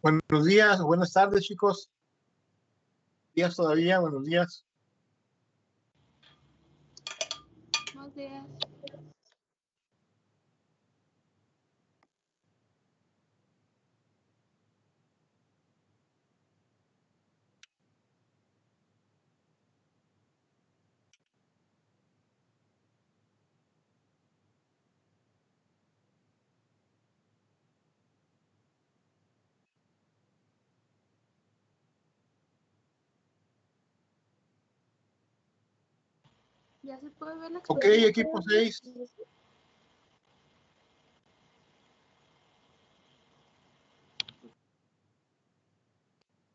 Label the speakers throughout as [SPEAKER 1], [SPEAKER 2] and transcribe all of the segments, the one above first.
[SPEAKER 1] Buenos días o buenas tardes, chicos. Días todavía, buenos días.
[SPEAKER 2] Buenos días. Ya se puede ver la
[SPEAKER 1] Ok,
[SPEAKER 2] exposición.
[SPEAKER 1] equipo 6.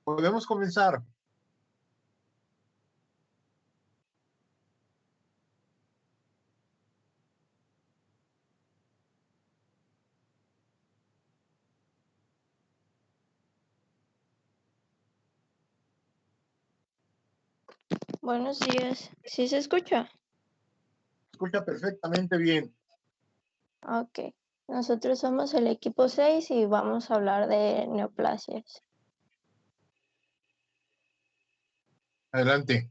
[SPEAKER 1] Podemos comenzar.
[SPEAKER 3] Buenos días. ¿Sí se escucha?
[SPEAKER 1] Escucha perfectamente bien.
[SPEAKER 3] Ok. Nosotros somos el equipo 6 y vamos a hablar de neoplasias.
[SPEAKER 1] Adelante.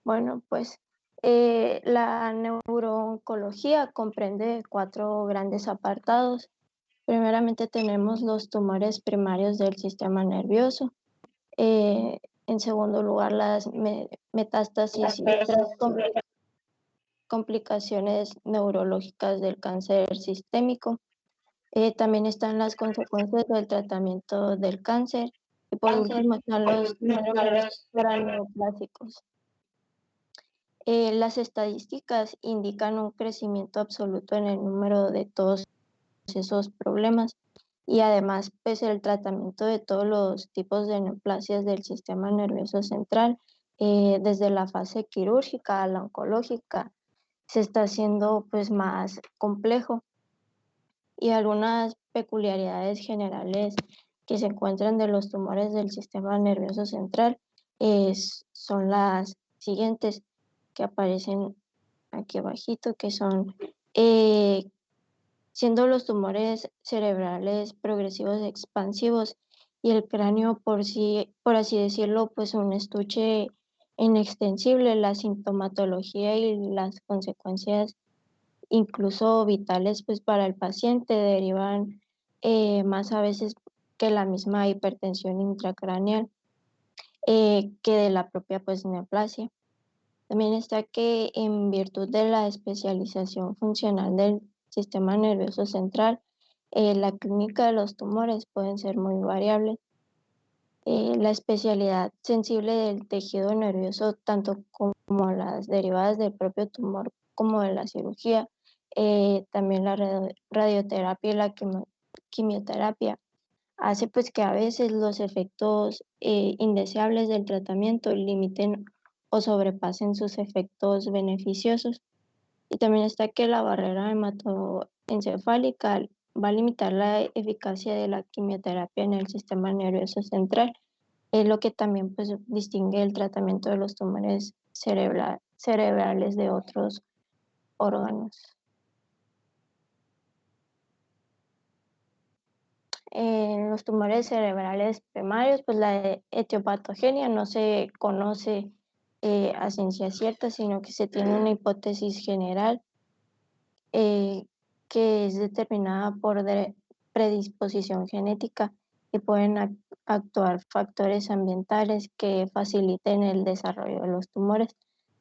[SPEAKER 3] Bueno, pues la neurooncología comprende 4 grandes apartados. Primeramente tenemos los tumores primarios del sistema nervioso. En segundo lugar, las metástasis y otras complicaciones neurológicas del cáncer sistémico. También están las consecuencias del tratamiento del cáncer. Y por último están los tumores craneoplásicos. Las estadísticas indican un crecimiento absoluto en el número de todos esos problemas y además pues el tratamiento de todos los tipos de neoplasias del sistema nervioso central, desde la fase quirúrgica a la oncológica, se está haciendo pues más complejo, y algunas peculiaridades generales que se encuentran de los tumores del sistema nervioso central son las siguientes que aparecen aquí abajito, que son siendo los tumores cerebrales progresivos expansivos y el cráneo por así decirlo, pues un estuche inextensible. La sintomatología y las consecuencias incluso vitales pues para el paciente derivan más a veces que la misma hipertensión intracraneal, que de la propia pues neoplasia. También está que en virtud de la especialización funcional del sistema nervioso central, la clínica de los tumores pueden ser muy variables. La especialidad sensible del tejido nervioso, tanto como las derivadas del propio tumor como de la cirugía, también la radioterapia y la quimioterapia, hace pues que a veces los efectos indeseables del tratamiento limiten o sobrepasen sus efectos beneficiosos. Y también está que la barrera hematoencefálica va a limitar la eficacia de la quimioterapia en el sistema nervioso central, es lo que también pues distingue el tratamiento de los tumores cerebrales de otros órganos. En los tumores cerebrales primarios, pues la etiopatogenia no se conoce a ciencia cierta, sino que se tiene una hipótesis general que es determinada por predisposición genética, y pueden actuar factores ambientales que faciliten el desarrollo de los tumores.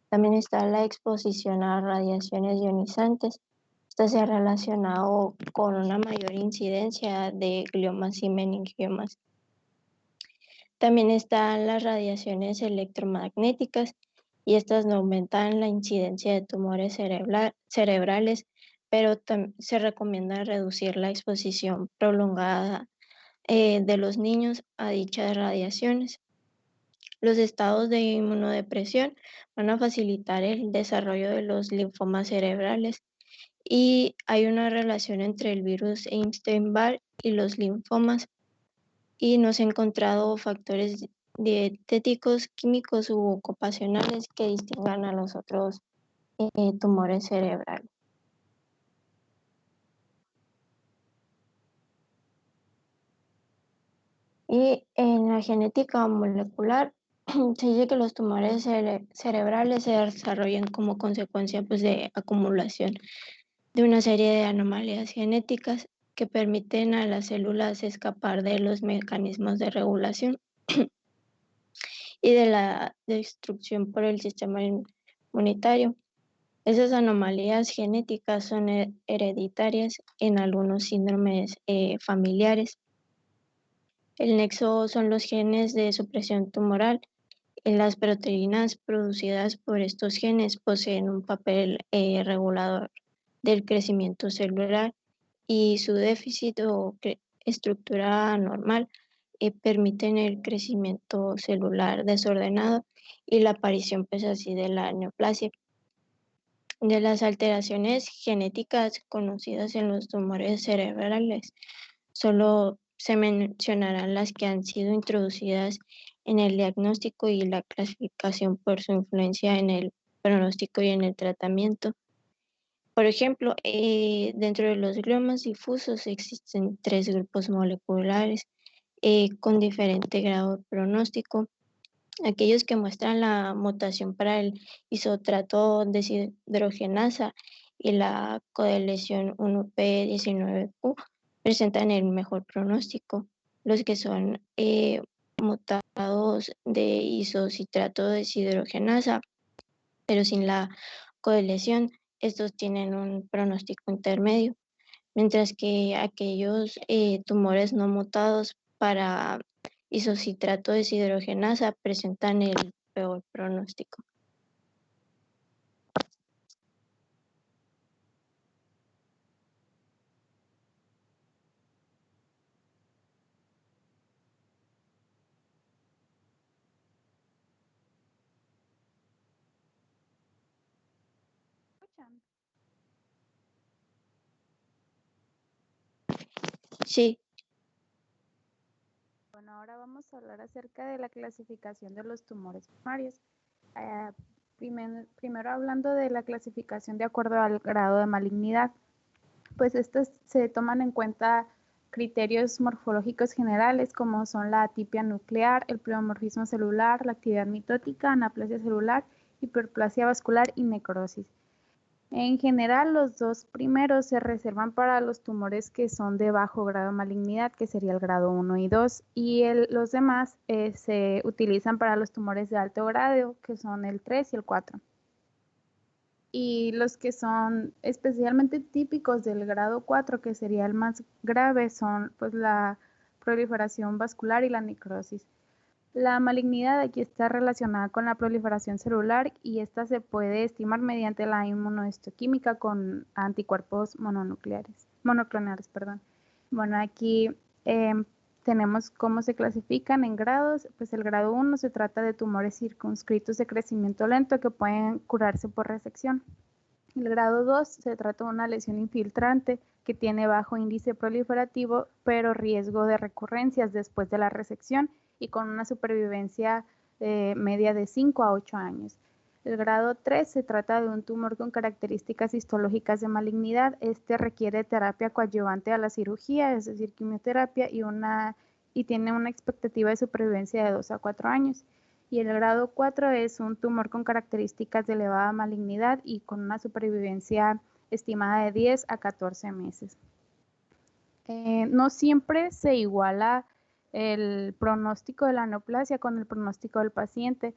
[SPEAKER 3] También está la exposición a radiaciones ionizantes. Esto se ha relacionado con una mayor incidencia de gliomas y meningiomas. También están las radiaciones electromagnéticas, y estas no aumentan la incidencia de tumores cerebrales, pero se recomienda reducir la exposición prolongada de los niños a dichas radiaciones. Los estados de inmunodepresión van a facilitar el desarrollo de los linfomas cerebrales, y hay una relación entre el virus Epstein-Barr y los linfomas, y no se han encontrado factores dietéticos, químicos u ocupacionales que distingan a los otros tumores cerebrales. Y en la genética molecular se dice que los tumores cerebrales se desarrollan como consecuencia pues, de acumulación de una serie de anomalías genéticas que permiten a las células escapar de los mecanismos de regulación y de la destrucción por el sistema inmunitario. Esas anomalías genéticas son hereditarias en algunos síndromes familiares. El nexo son los genes de supresión tumoral. Las proteínas producidas por estos genes poseen un papel regulador del crecimiento celular y su déficit o estructura anormal permiten el crecimiento celular desordenado y la aparición pues así de la neoplasia. De las alteraciones genéticas conocidas en los tumores cerebrales, solo se mencionarán las que han sido introducidas en el diagnóstico y la clasificación por su influencia en el pronóstico y en el tratamiento. Por ejemplo, dentro de los gliomas difusos existen 3 grupos moleculares con diferente grado de pronóstico. Aquellos que muestran la mutación para el isotrato deshidrogenasa y la codeleción 1p19q presentan el mejor pronóstico. Los que son mutados de isocitrato deshidrogenasa, pero sin la codeleción, estos tienen un pronóstico intermedio, mientras que aquellos tumores no mutados para isocitrato deshidrogenasa presentan el peor pronóstico.
[SPEAKER 2] ¿Escuchan?
[SPEAKER 3] Sí,
[SPEAKER 2] Bueno, ahora vamos a hablar acerca de la clasificación de los tumores primarios. Primero hablando de la clasificación de acuerdo al grado de malignidad, pues estos se toman en cuenta criterios morfológicos generales como son la atipia nuclear, el pleomorfismo celular, la actividad mitótica, anaplasia celular, hiperplasia vascular y necrosis. En general, los 2 primeros se reservan para los tumores que son de bajo grado de malignidad, que sería el grado 1 y 2, y los demás se utilizan para los tumores de alto grado, que son el 3 y el 4. Y los que son especialmente típicos del grado 4, que sería el más grave, son pues la proliferación vascular y la necrosis. La malignidad aquí está relacionada con la proliferación celular y esta se puede estimar mediante la inmunohistoquímica con anticuerpos monoclonales. Bueno, aquí tenemos cómo se clasifican en grados. Pues el grado 1 se trata de tumores circunscritos de crecimiento lento que pueden curarse por resección. El grado 2 se trata de una lesión infiltrante que tiene bajo índice proliferativo, pero riesgo de recurrencias después de la resección y con una supervivencia media de 5 a 8 años. El grado 3 se trata de un tumor con características histológicas de malignidad. Este requiere terapia coadyuvante a la cirugía, es decir, quimioterapia, y tiene una expectativa de supervivencia de 2 a 4 años. Y el grado 4 es un tumor con características de elevada malignidad y con una supervivencia estimada de 10 a 14 meses. No siempre se iguala el pronóstico de la neoplasia con el pronóstico del paciente,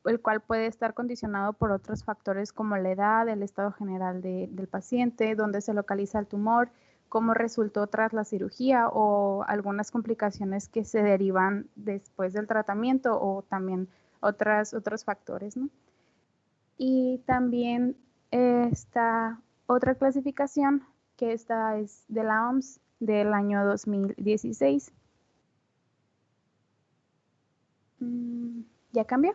[SPEAKER 2] el cual puede estar condicionado por otros factores como la edad, el estado general del paciente, dónde se localiza el tumor, cómo resultó tras la cirugía o algunas complicaciones que se derivan después del tratamiento o también otros factores, ¿no? Y también está otra clasificación, que esta es de la OMS del año 2016. ¿Ya cambió?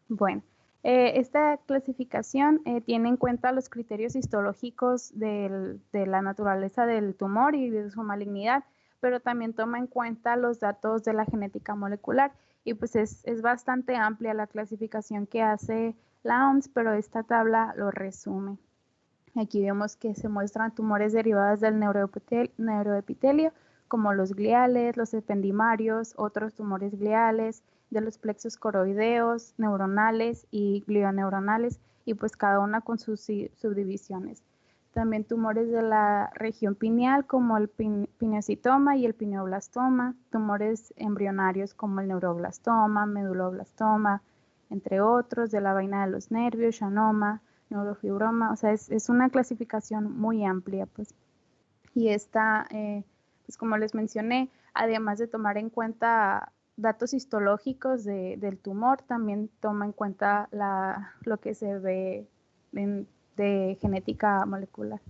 [SPEAKER 2] Bueno, esta clasificación tiene en cuenta los criterios histológicos de la naturaleza del tumor y de su malignidad, pero también toma en cuenta los datos de la genética molecular y pues es bastante amplia la clasificación que hace la OMS, pero esta tabla lo resume. Aquí vemos que se muestran tumores derivados del neuroepitelio, como los gliales, los ependimarios, otros tumores gliales, de los plexos coroideos, neuronales y glioneuronales, y pues cada una con sus subdivisiones. También tumores de la región pineal como el pineocitoma y el pineoblastoma, tumores embrionarios como el neuroblastoma, meduloblastoma, entre otros, de la vaina de los nervios, schwannoma, neurofibroma, o sea, es una clasificación muy amplia, pues. Y esta, pues como les mencioné, además de tomar en cuenta datos histológicos del tumor, también toma en cuenta lo que se ve de genética molecular.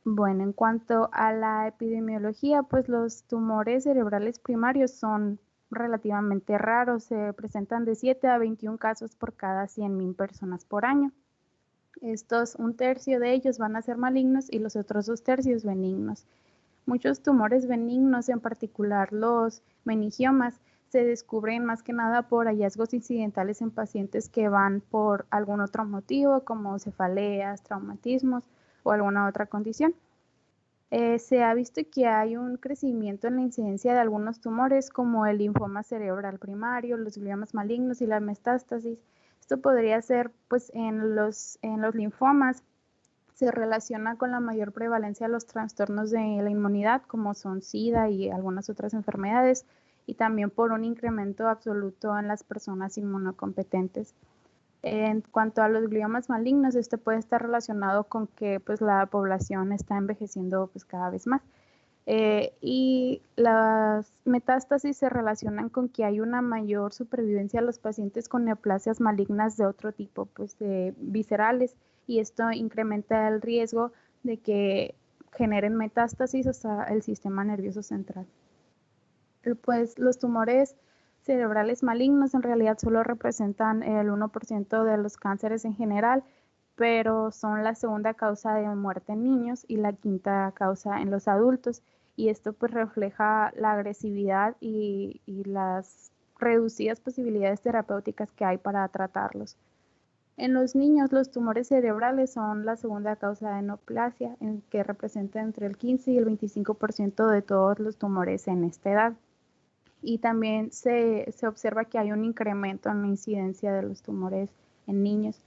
[SPEAKER 2] Bueno, en cuanto a la epidemiología, pues los tumores cerebrales primarios son relativamente raros, se presentan de 7 a 21 casos por cada 100.000 personas por año. Un tercio de ellos van a ser malignos y los otros 2 tercios benignos. Muchos tumores benignos, en particular los meningiomas, se descubren más que nada por hallazgos incidentales en pacientes que van por algún otro motivo, como cefaleas, traumatismos o alguna otra condición. Se ha visto que hay un crecimiento en la incidencia de algunos tumores, como el linfoma cerebral primario, los gliomas malignos y la metástasis. Esto podría ser, pues, en los linfomas se relaciona con la mayor prevalencia de los trastornos de la inmunidad, como son SIDA y algunas otras enfermedades, y también por un incremento absoluto en las personas inmunocompetentes. En cuanto a los gliomas malignos, este puede estar relacionado con que pues, la población está envejeciendo pues, cada vez más. Y las metástasis se relacionan con que hay una mayor supervivencia a los pacientes con neoplasias malignas de otro tipo, pues de viscerales, y esto incrementa el riesgo de que generen metástasis hasta el sistema nervioso central. Pues los tumores cerebrales malignos en realidad solo representan el 1% de los cánceres en general, pero son la segunda causa de muerte en niños y la quinta causa en los adultos, y esto pues refleja la agresividad y las reducidas posibilidades terapéuticas que hay para tratarlos. En los niños, los tumores cerebrales son la segunda causa de neoplasia, en que representa entre el 15 y el 25% de todos los tumores en esta edad. Y también se observa que hay un incremento en la incidencia de los tumores en niños.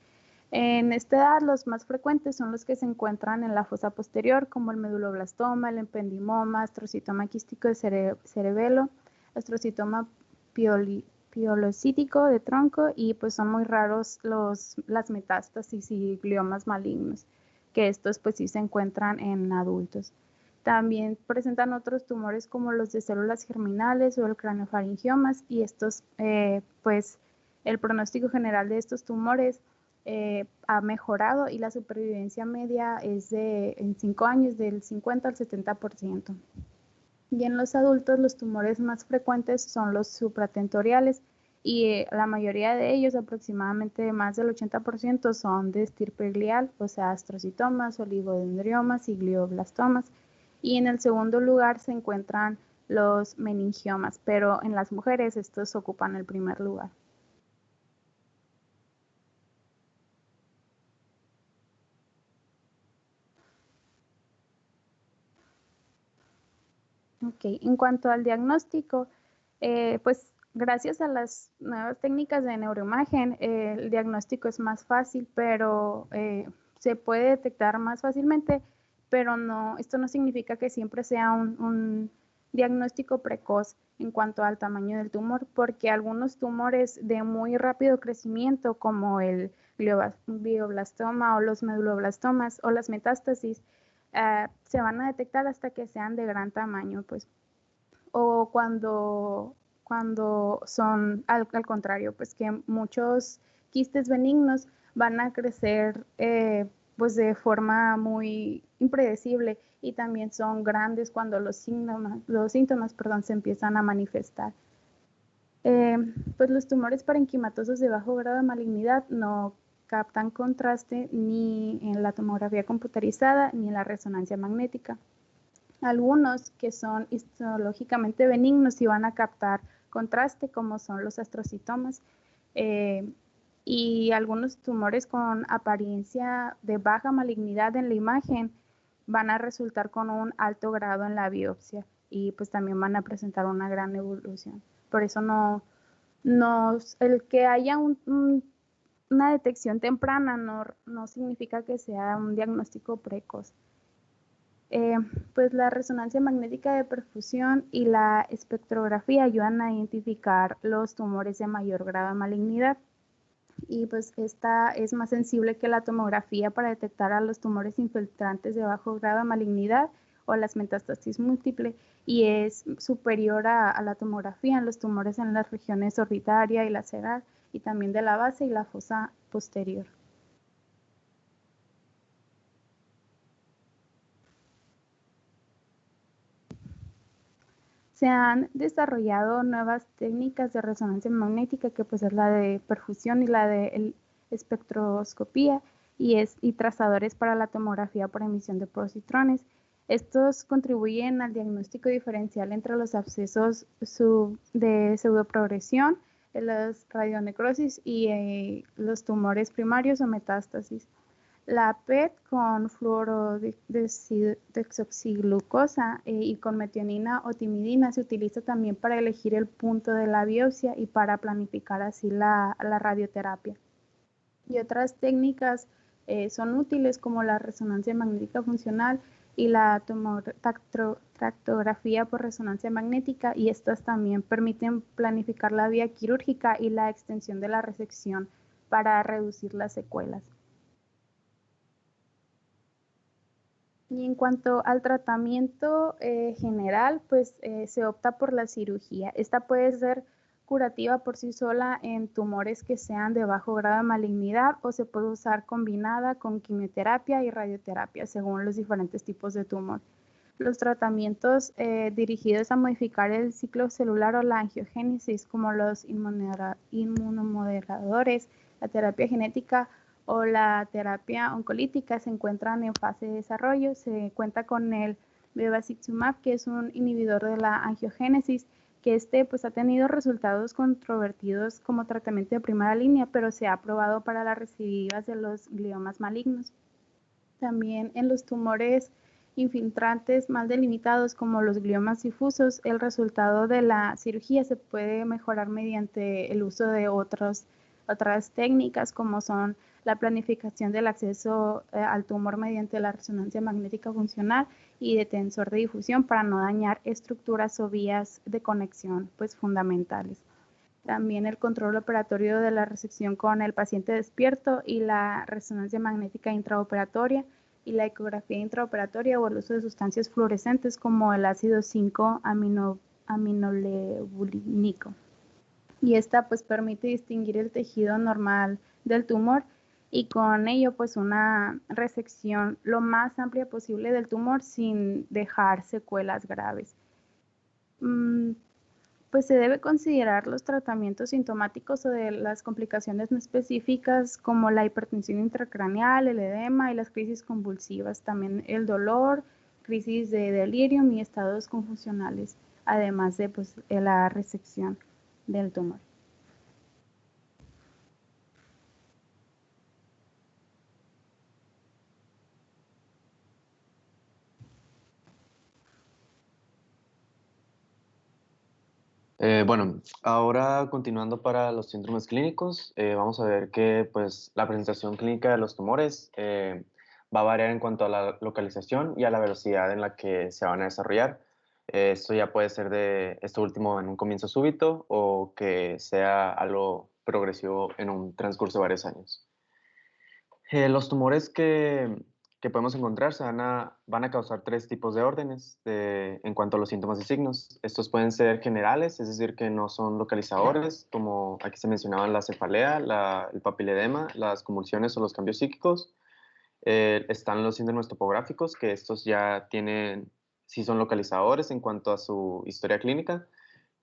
[SPEAKER 2] En esta edad, los más frecuentes son los que se encuentran en la fosa posterior, como el meduloblastoma, el ependimoma, astrocitoma quístico de cerebelo, astrocitoma pielocítico de tronco, y pues son muy raros las metástasis y gliomas malignos, que estos pues sí se encuentran en adultos. También presentan otros tumores como los de células germinales o el craniofaringiomas, y estos, pues el pronóstico general de estos tumores ha mejorado y la supervivencia media es en 5 años del 50 al 70%. Y en los adultos los tumores más frecuentes son los supratentoriales, y la mayoría de ellos, aproximadamente más del 80%, son de estirpe glial, o sea, astrocitomas, oligodendriomas y glioblastomas. Y en el segundo lugar se encuentran los meningiomas, pero en las mujeres estos ocupan el primer lugar. Ok, en cuanto al diagnóstico, pues gracias a las nuevas técnicas de neuroimagen, el diagnóstico es más fácil, pero se puede detectar más fácilmente, pero esto no significa que siempre sea un diagnóstico precoz en cuanto al tamaño del tumor, porque algunos tumores de muy rápido crecimiento, como el glioblastoma o los meduloblastomas o las metástasis, se van a detectar hasta que sean de gran tamaño, pues, o cuando son al contrario, pues que muchos quistes benignos van a crecer pues de forma muy impredecible, y también son grandes cuando los síntomas se empiezan a manifestar. Pues los tumores parenquimatosos de bajo grado de malignidad no captan contraste ni en la tomografía computarizada ni en la resonancia magnética. Algunos que son histológicamente benignos sí van a captar contraste, como son los astrocitomas, y algunos tumores con apariencia de baja malignidad en la imagen van a resultar con un alto grado en la biopsia y pues también van a presentar una gran evolución. Por eso el que haya una detección temprana no significa que sea un diagnóstico precoz. Pues la resonancia magnética de perfusión y la espectrografía ayudan a identificar los tumores de mayor grado de malignidad. Y pues esta es más sensible que la tomografía para detectar a los tumores infiltrantes de bajo grado de malignidad o las metástasis múltiple, y es superior a la tomografía en los tumores en las regiones orbitaria y lateral y también de la base y la fosa posterior. Se han desarrollado nuevas técnicas de resonancia magnética, que pues es la de perfusión y la de espectroscopía, y trazadores para la tomografía por emisión de positrones. Estos contribuyen al diagnóstico diferencial entre los abscesos de pseudoprogresión, las radionecrosis y los tumores primarios o metástasis. La PET con fluorodesoxiglucosa y con metionina o timidina se utiliza también para elegir el punto de la biopsia y para planificar así la radioterapia. Y otras técnicas son útiles, como la resonancia magnética funcional y la tractografía por resonancia magnética, y estas también permiten planificar la vía quirúrgica y la extensión de la resección para reducir las secuelas. Y en cuanto al tratamiento general, pues se opta por la cirugía. Esta puede ser curativa por sí sola en tumores que sean de bajo grado de malignidad, o se puede usar combinada con quimioterapia y radioterapia según los diferentes tipos de tumor. Los tratamientos dirigidos a modificar el ciclo celular o la angiogénesis, como los inmunomoduladores, la terapia genética o la terapia oncolítica, se encuentran en fase de desarrollo. Se cuenta con el bevacizumab, que es un inhibidor de la angiogénesis, que pues ha tenido resultados controvertidos como tratamiento de primera línea, pero se ha probado para las recidivas de los gliomas malignos. También en los tumores infiltrantes mal delimitados, como los gliomas difusos, el resultado de la cirugía se puede mejorar mediante el uso de otras técnicas, como son la planificación del acceso al tumor mediante la resonancia magnética funcional y de tensor de difusión, para no dañar estructuras o vías de conexión pues fundamentales. También el control operatorio de la resección con el paciente despierto y la resonancia magnética intraoperatoria y la ecografía intraoperatoria, o el uso de sustancias fluorescentes como el ácido 5-aminolebulínico. Y esta pues permite distinguir el tejido normal del tumor, y con ello pues una resección lo más amplia posible del tumor sin dejar secuelas graves. Pues se debe considerar los tratamientos sintomáticos o de las complicaciones no específicas, como la hipertensión intracraneal, el edema y las crisis convulsivas, también el dolor, crisis de delirium y estados confusionales, además de pues la resección del tumor.
[SPEAKER 4] Bueno, ahora continuando para los síndromes clínicos, vamos a ver que pues, la presentación clínica de los tumores va a variar en cuanto a la localización y a la velocidad en la que se van a desarrollar. Esto ya puede ser de esto último en un comienzo súbito, o que sea algo progresivo en un transcurso de varios años. Los tumores que podemos encontrar van a causar tres tipos de órdenes en cuanto a los síntomas y signos. Estos pueden ser generales, es decir, que no son localizadores, como aquí se mencionaban la cefalea, el papiledema, las convulsiones o los cambios psíquicos. Están los síndromes topográficos, que estos ya sí son localizadores en cuanto a su historia clínica,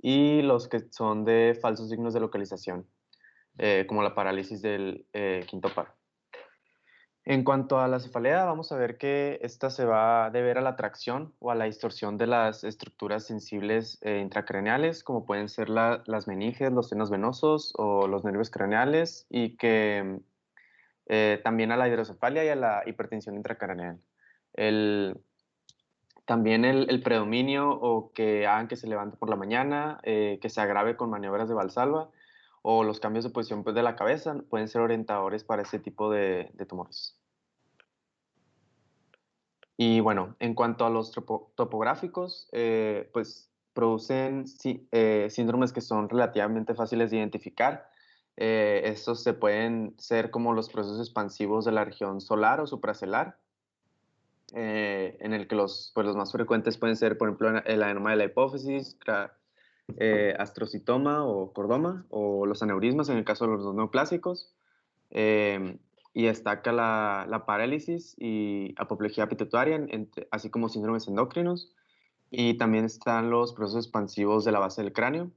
[SPEAKER 4] y los que son de falsos signos de localización, como la parálisis del quinto par. En cuanto a la cefalea, vamos a ver que esta se va a deber a la atracción o a la distorsión de las estructuras sensibles intracraneales, como pueden ser las meninges, los senos venosos o los nervios craneales, y que también a la hidrocefalia y a la hipertensión intracraneal. También el predominio o que hagan que se levante por la mañana, que se agrave con maniobras de Valsalva, o los cambios de posición pues, de la cabeza pueden ser orientadores para ese tipo de tumores. Y bueno, en cuanto a los topográficos, pues producen síndromes que son relativamente fáciles de identificar. Estos se pueden ser como los procesos expansivos de la región solar o supracelar, en el que pues los más frecuentes pueden ser, por ejemplo, el adenoma de la hipófisis, astrocitoma o cordoma, o los aneurismas en el caso de los neoplásicos. Y destaca la parálisis y apoplejía pituitaria, así como síndromes endocrinos. Y también están los procesos expansivos de la base del cráneo,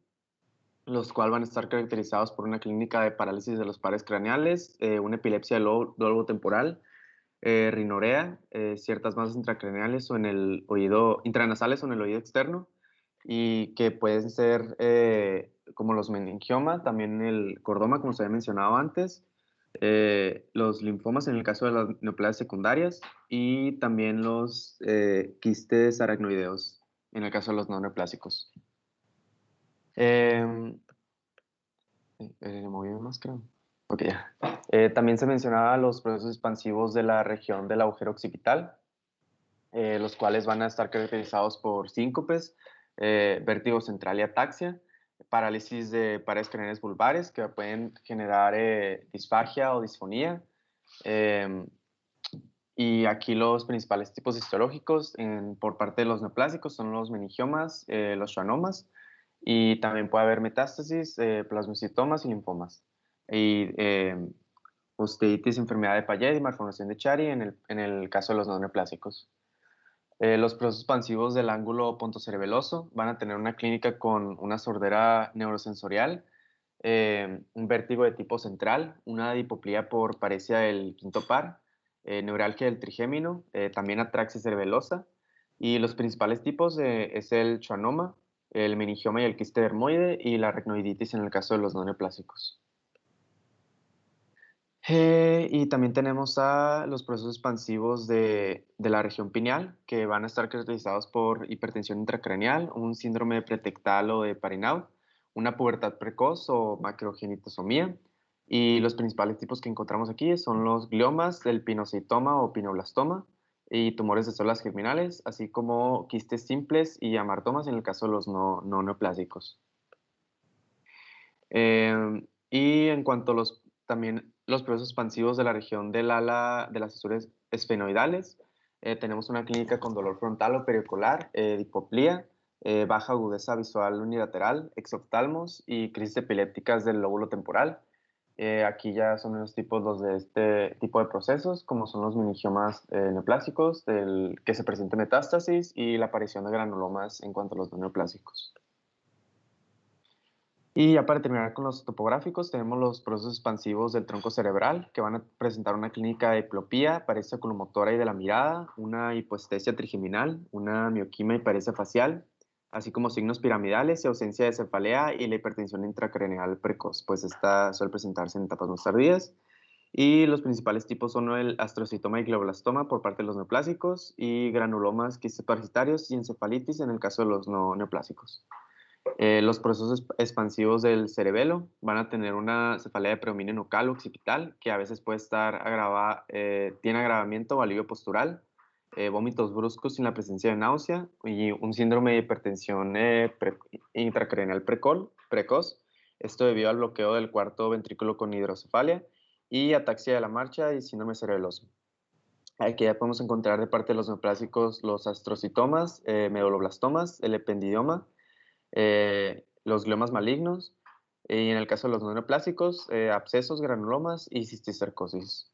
[SPEAKER 4] los cuales van a estar caracterizados por una clínica de parálisis de los pares craneales, una epilepsia del lobo temporal, rinorea, ciertas masas intracraneales o en el oído, intranasales o en el oído externo, y que pueden ser como los meningioma, también el cordoma, como se había mencionado antes, los linfomas en el caso de las neoplasias secundarias y también los quistes aracnoideos en el caso de los no neoplásicos. Moví más, creo. Ok, ya. También se mencionaba los procesos expansivos de la región del agujero occipital, los cuales van a estar caracterizados por síncopes, vértigo central y ataxia, parálisis de paredes craneales vulvares que pueden generar disfagia o disfonía. Y aquí los principales tipos histológicos por parte de los neoplásicos son los meningiomas, los schwannomas, y también puede haber metástasis, plasmocitomas y linfomas. Y osteitis, enfermedad de Payet y malformación de Chiari en el caso de los no neoplásicos. Los procesos expansivos del ángulo pontocerebeloso van a tener una clínica con una sordera neurosensorial, un vértigo de tipo central, una dipoplía por paresia del quinto par, neuralgia del trigémino, también atraxia cerebelosa. Y los principales tipos es el schwannoma, el meningioma y el quiste dermoide y la aracnoiditis en el caso de los no neoplásicos. Y también tenemos a los procesos expansivos de la región pineal, que van a estar caracterizados por hipertensión intracraneal, un síndrome pretectal o de Parinau, una pubertad precoz o macrogenitosomía. Y los principales tipos que encontramos aquí son los gliomas, el pinoceitoma o pinoblastoma, y tumores de células germinales, así como quistes simples y amartomas en el caso de los no neoplásicos. Y en cuanto a también los procesos expansivos de la región del ala de las fisuras esfenoidales, tenemos una clínica con dolor frontal o periocular, dipoplía, baja agudeza visual unilateral, exoftalmos y crisis epilépticas del lóbulo temporal. Aquí ya son los tipos los de este tipo de procesos, como son los meningiomas neoplásicos, que se presenta metástasis y la aparición de granulomas en cuanto a los no neoplásicos. Y ya para terminar con los topográficos, tenemos los procesos expansivos del tronco cerebral, que van a presentar una clínica de diplopía, paresia oculomotora y de la mirada, una hipoestesia trigeminal, una mioquima y paresia facial, así como signos piramidales y ausencia de cefalea y la hipertensión intracraneal precoz, pues esta suele presentarse en etapas más tardías. Y los principales tipos son el astrocitoma y glioblastoma por parte de los neoplásicos y granulomas, quistes parasitarios y encefalitis en el caso de los no neoplásicos. Los procesos expansivos del cerebelo van a tener una cefalea de predominio nucal o occipital, que a veces puede estar tiene agravamiento o alivio postural, vómitos bruscos sin la presencia de náusea y un síndrome de hipertensión intracraneal precoz, esto debido al bloqueo del cuarto ventrículo con hidrocefalia y ataxia de la marcha y síndrome cerebeloso. Aquí ya podemos encontrar de parte de los neoplásicos los astrocitomas, meduloblastomas, el ependidioma, los gliomas malignos, y en el caso de los no neoplásicos, abscesos, granulomas y cisticercosis.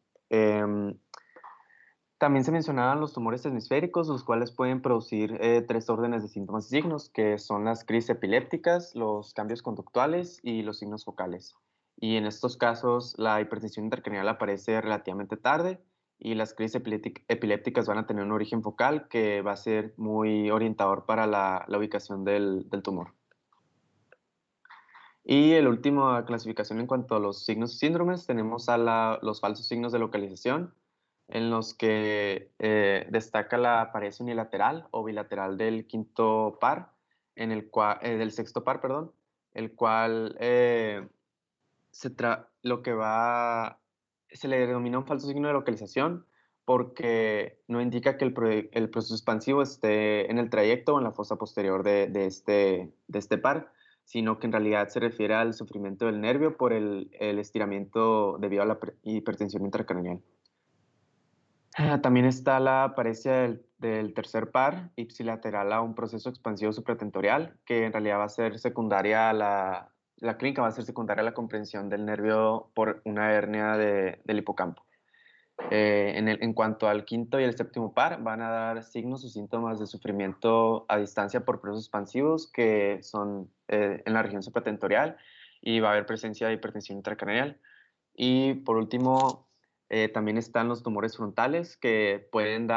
[SPEAKER 4] También se mencionaban los tumores hemisféricos, los cuales pueden producir 3 órdenes de síntomas y signos, que son las crisis epilépticas, los cambios conductuales y los signos focales. Y en estos casos, la hipertensión intracraneal aparece relativamente tarde y las crisis epilépticas van a tener un origen focal que va a ser muy orientador para la ubicación del tumor. Y el último clasificación en cuanto a los signos y síndromes, tenemos a los falsos signos de localización, en los que destaca la apariencia unilateral o bilateral del quinto par, del sexto par, perdón, el cual se le denomina un falso signo de localización porque no indica que el proceso expansivo esté en el trayecto o en la fosa posterior de este par, sino que en realidad se refiere al sufrimiento del nervio por el estiramiento debido a la hipertensión intracraneal. También está la apariencia del tercer par ipsilateral a un proceso expansivo supratentorial, que en realidad va a ser secundaria a la clínica, va a ser secundaria a la comprensión del nervio por una hernia del hipocampo. En cuanto al quinto y el séptimo par, van a dar signos o síntomas de sufrimiento a distancia por procesos expansivos que son en la región supratentorial, y va a haber presencia de hipertensión intracraneal. Y por último, también están los tumores frontales que pueden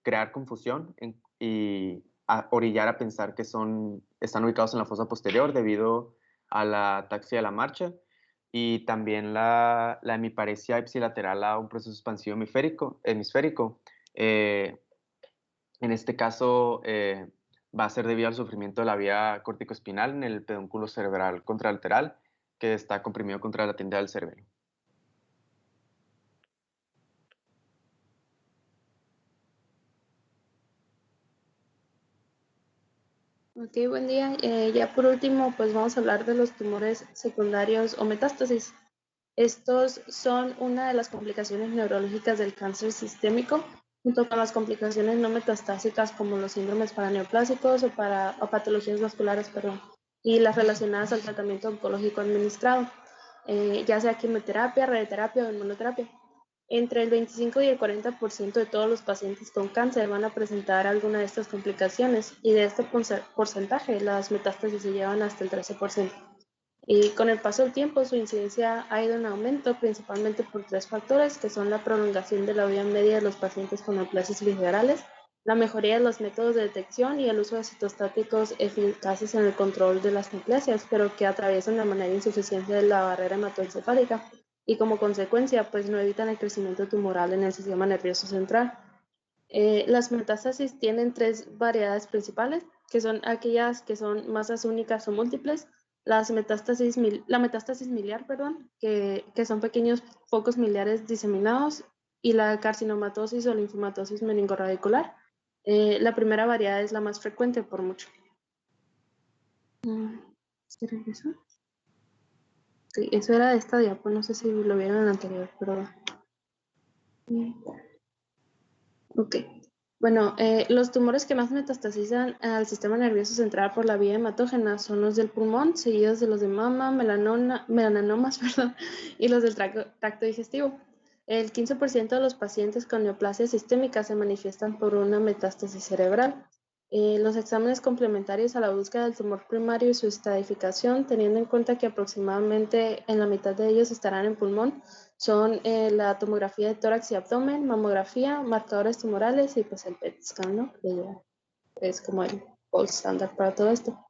[SPEAKER 4] crear confusión y orillar a pensar que están ubicados en la fosa posterior debido a la ataxia de la marcha, y también la hemiparesia ipsilateral a un proceso expansivo hemisférico. En este caso va a ser debido al sufrimiento de la vía corticoespinal en el pedúnculo cerebral contralateral, que está comprimido contra la tienda del cerebelo.
[SPEAKER 5] Ok, buen día. Ya por último, pues vamos a hablar de los tumores secundarios o metástasis. Estos son una de las complicaciones neurológicas del cáncer sistémico, junto con las complicaciones no metastásicas como los síndromes paraneoplásicos o patologías vasculares, y las relacionadas al tratamiento oncológico administrado, ya sea quimioterapia, radioterapia o inmunoterapia. Entre el 25 y el 40% de todos los pacientes con cáncer van a presentar alguna de estas complicaciones, y de este porcentaje las metástasis se llevan hasta el 13%. Y con el paso del tiempo su incidencia ha ido en aumento, principalmente por tres factores, que son la prolongación de la vida media de los pacientes con neoplasias viscerales, la mejoría de los métodos de detección y el uso de citostáticos eficaces en el control de las neoplasias, pero que atraviesan de manera insuficiente la barrera hematoencefálica, y como consecuencia pues no evitan el crecimiento tumoral en el sistema nervioso central. Las metástasis tienen tres variedades principales, que son aquellas que son masas únicas o múltiples, la metástasis miliar, que son pequeños focos miliares diseminados, y la carcinomatosis o linfomatosis meningoradicular. La primera variedad es la más frecuente por mucho. ¿Se regresó? Sí, eso era de esta diapo, no sé si lo vieron en el anterior, perdón. Ok. Bueno, los tumores que más metastasizan al sistema nervioso central por la vía hematógena son los del pulmón, seguidos de los de mama, melanomas, y los del tracto digestivo. El 15% de los pacientes con neoplasia sistémica se manifiestan por una metástasis cerebral. Los exámenes complementarios a la búsqueda del tumor primario y su estadificación, teniendo en cuenta que aproximadamente en la mitad de ellos estarán en pulmón, son la tomografía de tórax y abdomen, mamografía, marcadores tumorales y pues el PET scan, ¿no? Que ya es como el gold standard para todo esto.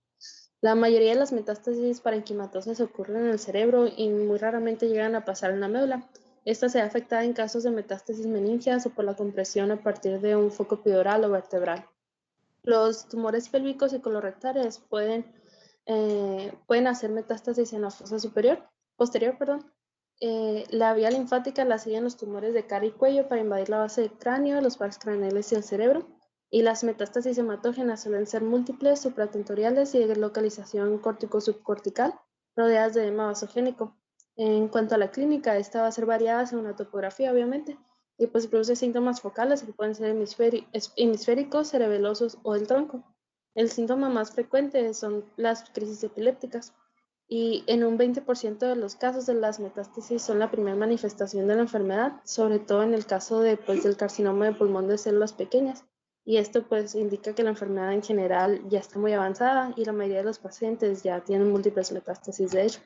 [SPEAKER 5] La mayoría de las metástasis parenquimatosas ocurren en el cerebro y muy raramente llegan a pasar en la médula. Esta se ve afectada en casos de metástasis meningias o por la compresión a partir de un foco epidural o vertebral. Los tumores pélvicos y colorectales pueden hacer metástasis en la fosa posterior. La vía linfática la siguen los tumores de cara y cuello para invadir la base del cráneo, los vasos craneales y el cerebro. Y las metástasis hematógenas suelen ser múltiples, supratentoriales y de localización córtico-subcortical, rodeadas de edema vasogénico. En cuanto a la clínica, esta va a ser variada según la topografía, obviamente, y pues produce síntomas focales que pueden ser hemisféricos, cerebelosos o del tronco. El síntoma más frecuente son las crisis epilépticas, y en un 20% de los casos de las metástasis son la primera manifestación de la enfermedad, sobre todo en el caso del carcinoma de pulmón de células pequeñas, y esto pues indica que la enfermedad en general ya está muy avanzada y la mayoría de los pacientes ya tienen múltiples metástasis de hecho.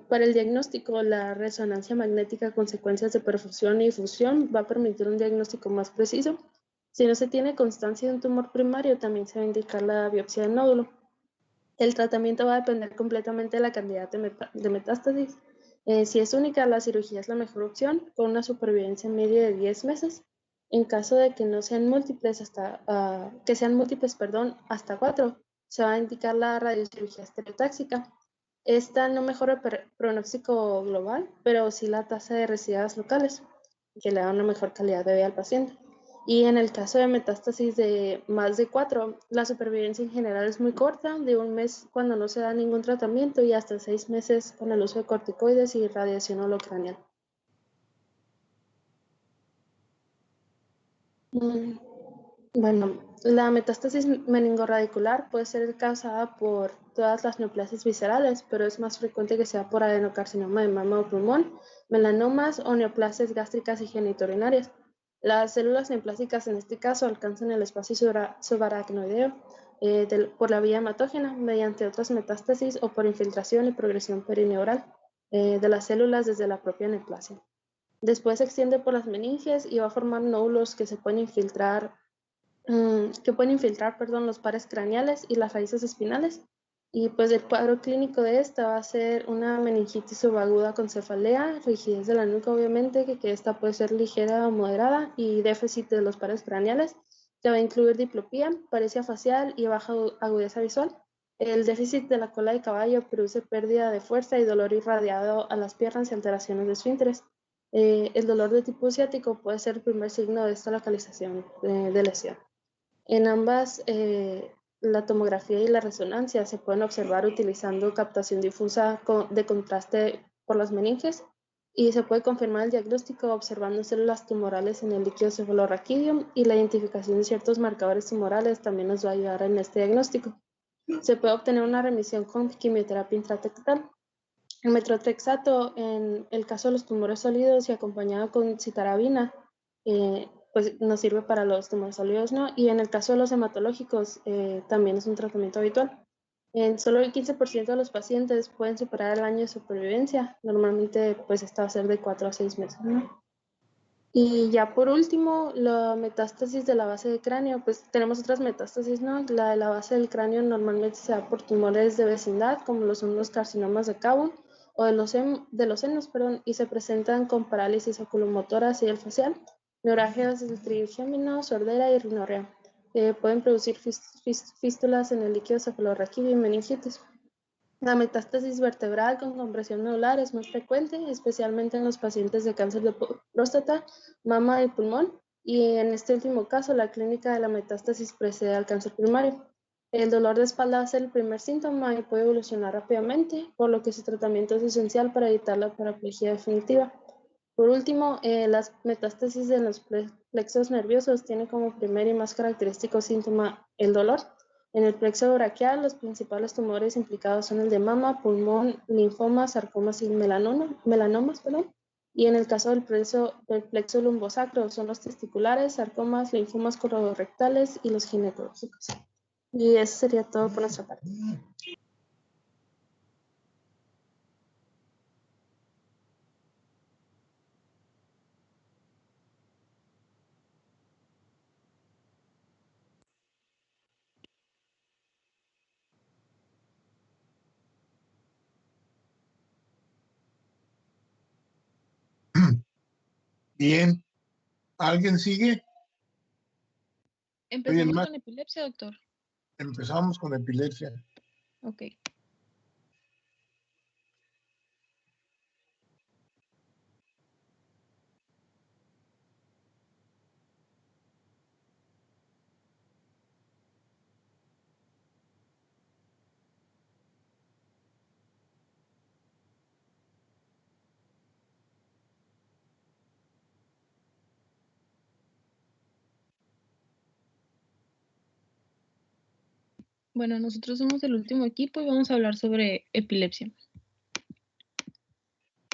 [SPEAKER 5] Para el diagnóstico, la resonancia magnética con secuencias de perfusión y difusión va a permitir un diagnóstico más preciso. Si no se tiene constancia de un tumor primario, también se va a indicar la biopsia del nódulo. El tratamiento va a depender completamente de la cantidad de metástasis. Si es única, la cirugía es la mejor opción, con una supervivencia media de 10 meses. En caso de que no sean múltiples, hasta 4, se va a indicar la radiocirugía estereotáxica. Esta no mejora el pronóstico global, pero sí la tasa de residuos locales, que le da una mejor calidad de vida al paciente. Y en el caso de metástasis de más de 4, la supervivencia en general es muy corta, de 1 mes cuando no se da ningún tratamiento y hasta 6 meses con el uso de corticoides y radiación holocranial. Bueno, la metástasis meningoradicular puede ser causada por todas las neoplasias viscerales, pero es más frecuente que sea por adenocarcinoma de mama o pulmón, melanomas o neoplasias gástricas y genitourinarias. Las células neoplásicas en este caso alcanzan el espacio subaracnoideo por la vía hematógena mediante otras metástasis o por infiltración y progresión perineural de las células desde la propia neoplasia. Después se extiende por las meninges y va a formar nódulos que pueden infiltrar los pares craneales y las raíces espinales. Y pues el cuadro clínico de esta va a ser una meningitis subaguda con cefalea, rigidez de la nuca obviamente, que esta puede ser ligera o moderada, y déficit de los pares craneales, que va a incluir diplopía, paresia facial y baja agudeza visual. El déficit de la cola de caballo produce pérdida de fuerza y dolor irradiado a las piernas y alteraciones de esfínteres. El dolor de tipo ciático puede ser el primer signo de esta localización de lesión. En ambas, la tomografía y la resonancia se pueden observar utilizando captación difusa de contraste por las meninges, y se puede confirmar el diagnóstico observando células tumorales en el líquido cefalorraquídeo, y la identificación de ciertos marcadores tumorales también nos va a ayudar en este diagnóstico. Se puede obtener una remisión con quimioterapia intratecal. El metrotrexato, en el caso de los tumores sólidos y acompañado con citarabina, pues nos sirve para los tumores sólidos, ¿no? Y en el caso de los hematológicos, también es un tratamiento habitual. En solo el 15% de los pacientes pueden superar el año de supervivencia. Normalmente, pues esta va a ser de 4 a 6 meses, ¿no? Y ya por último, la metástasis de la base del cráneo, pues tenemos otras metástasis, ¿no? La de la base del cráneo normalmente se da por tumores de vecindad, como lo son los carcinomas de Cabum o de los senos, y se presentan con parálisis oculomotora y el facial, neuralgias del trigémino, sordera y rinorrea. Pueden producir fístulas en el líquido cefalorraquídeo y meningitis. La metástasis vertebral con compresión nodular es muy frecuente, especialmente en los pacientes de cáncer de próstata, mama y pulmón, y en este último caso la clínica de la metástasis precede al cáncer primario. El dolor de espalda va a ser el primer síntoma y puede evolucionar rápidamente, por lo que su tratamiento es esencial para evitar la paraplegia definitiva. Por último, las metástasis de los plexos nerviosos tienen como primer y más característico síntoma el dolor. En el plexo braquial, los principales tumores implicados son el de mama, pulmón, linfomas, sarcomas y melanomas. Y en el caso del plexo lumbosacro, son los testiculares, sarcomas, linfomas colorectales y los ginecológicos. Y eso sería todo por nuestra parte.
[SPEAKER 1] Bien. ¿Alguien sigue?
[SPEAKER 6] Empezamos
[SPEAKER 1] más?
[SPEAKER 6] con epilepsia, doctor.
[SPEAKER 1] Empezamos con epilepsia.
[SPEAKER 6] Ok. Bueno, nosotros somos el último equipo y vamos a hablar sobre epilepsia.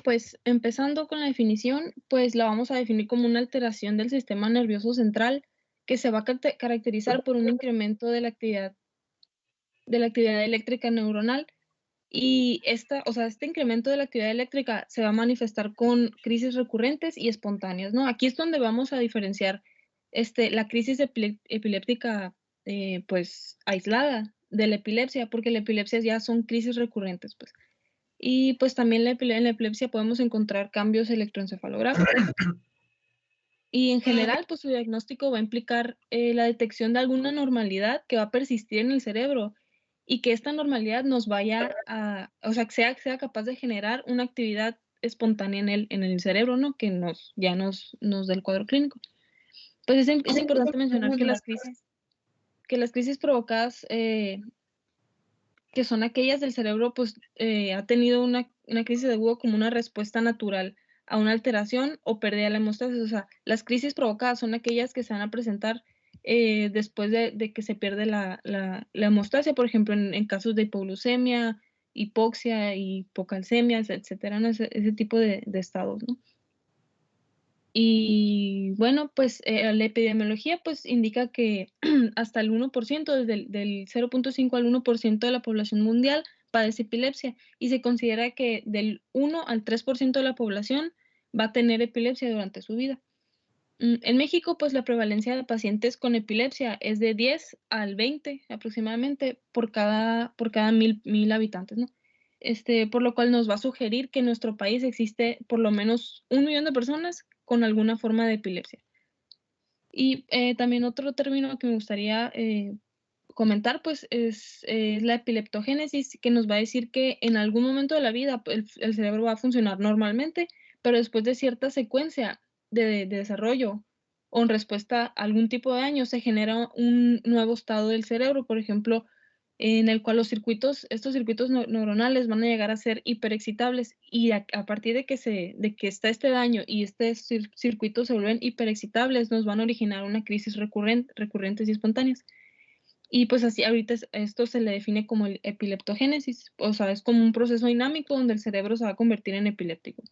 [SPEAKER 6] Pues empezando con la definición, pues la vamos a definir como una alteración del sistema nervioso central que se va a caracterizar por un incremento de la actividad eléctrica neuronal Y este incremento de la actividad eléctrica se va a manifestar con crisis recurrentes y espontáneas, ¿no? Aquí es donde vamos a diferenciar la crisis epiléptica pues aislada de la epilepsia, porque la epilepsia ya son crisis recurrentes, pues. Y pues también en la epilepsia podemos encontrar cambios electroencefalográficos. Y en general, pues su diagnóstico va a implicar la detección de alguna normalidad que va a persistir en el cerebro y que esta normalidad nos vaya o sea, que sea capaz de generar una actividad espontánea en el cerebro, ¿no? Que ya nos dé el cuadro clínico. Pues es importante mencionar que las crisis provocadas, que son aquellas del cerebro, pues ha tenido una crisis de agudo como una respuesta natural a una alteración o pérdida de la hemostasis. O sea, las crisis provocadas son aquellas que se van a presentar después de que se pierde la hemostasia, por ejemplo, en casos de hipoglucemia, hipoxia, hipocalcemia, etcétera, ¿no? Ese tipo de estados, ¿no? Y bueno, pues la epidemiología pues indica que hasta el 1%, desde del 0.5 al 1% de la población mundial padece epilepsia y se considera que del 1 al 3% de la población va a tener epilepsia durante su vida. En México, pues la prevalencia de pacientes con epilepsia es de 10 al 20 aproximadamente por cada 1,000 habitantes, ¿no? Por lo cual nos va a sugerir que en nuestro país existe por lo menos 1 millón de personas con alguna forma de epilepsia. Y también otro término que me gustaría comentar, pues, es la epileptogénesis, que nos va a decir que en algún momento de la vida el cerebro va a funcionar normalmente, pero después de cierta secuencia de desarrollo o en respuesta a algún tipo de daño, se genera un nuevo estado del cerebro, por ejemplo, en el cual estos circuitos neuronales van a llegar a ser hiperexcitables y a partir de que está este daño y estos circuitos se vuelven hiperexcitables, nos van a originar una crisis recurrentes y espontáneas. Y pues así ahorita esto se le define como el epileptogénesis, o sea, es como un proceso dinámico donde el cerebro se va a convertir en epiléptico.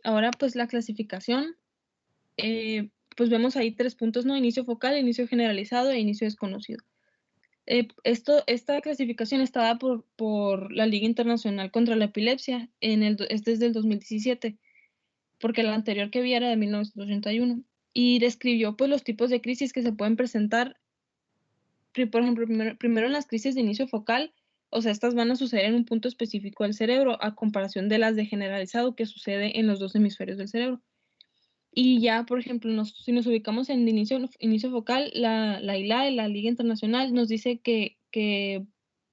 [SPEAKER 6] Ahora pues la clasificación, pues vemos ahí 3 puntos, ¿no? Inicio focal, inicio generalizado e inicio desconocido. Esta clasificación está dada por la Liga Internacional contra la Epilepsia, es desde el 2017, porque la anterior que vi era de 1981, y describió pues los tipos de crisis que se pueden presentar. Por ejemplo, primero en las crisis de inicio focal, o sea, estas van a suceder en un punto específico del cerebro, a comparación de las de generalizado que sucede en los 2 hemisferios del cerebro. Y ya, por ejemplo, si nos ubicamos en inicio focal, la ILAE, la Liga Internacional, nos dice que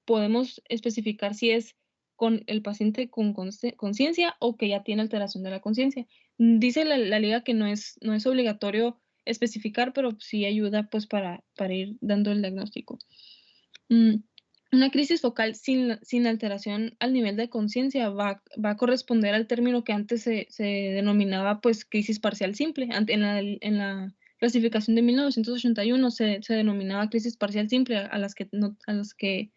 [SPEAKER 6] podemos especificar si es con el paciente con conciencia o que ya tiene alteración de la conciencia. Dice la Liga que no es obligatorio especificar, pero sí ayuda pues para ir dando el diagnóstico. Una crisis focal sin alteración al nivel de conciencia va a corresponder al término que antes se denominaba pues crisis parcial simple. En la clasificación de 1981 se denominaba crisis parcial simple a las que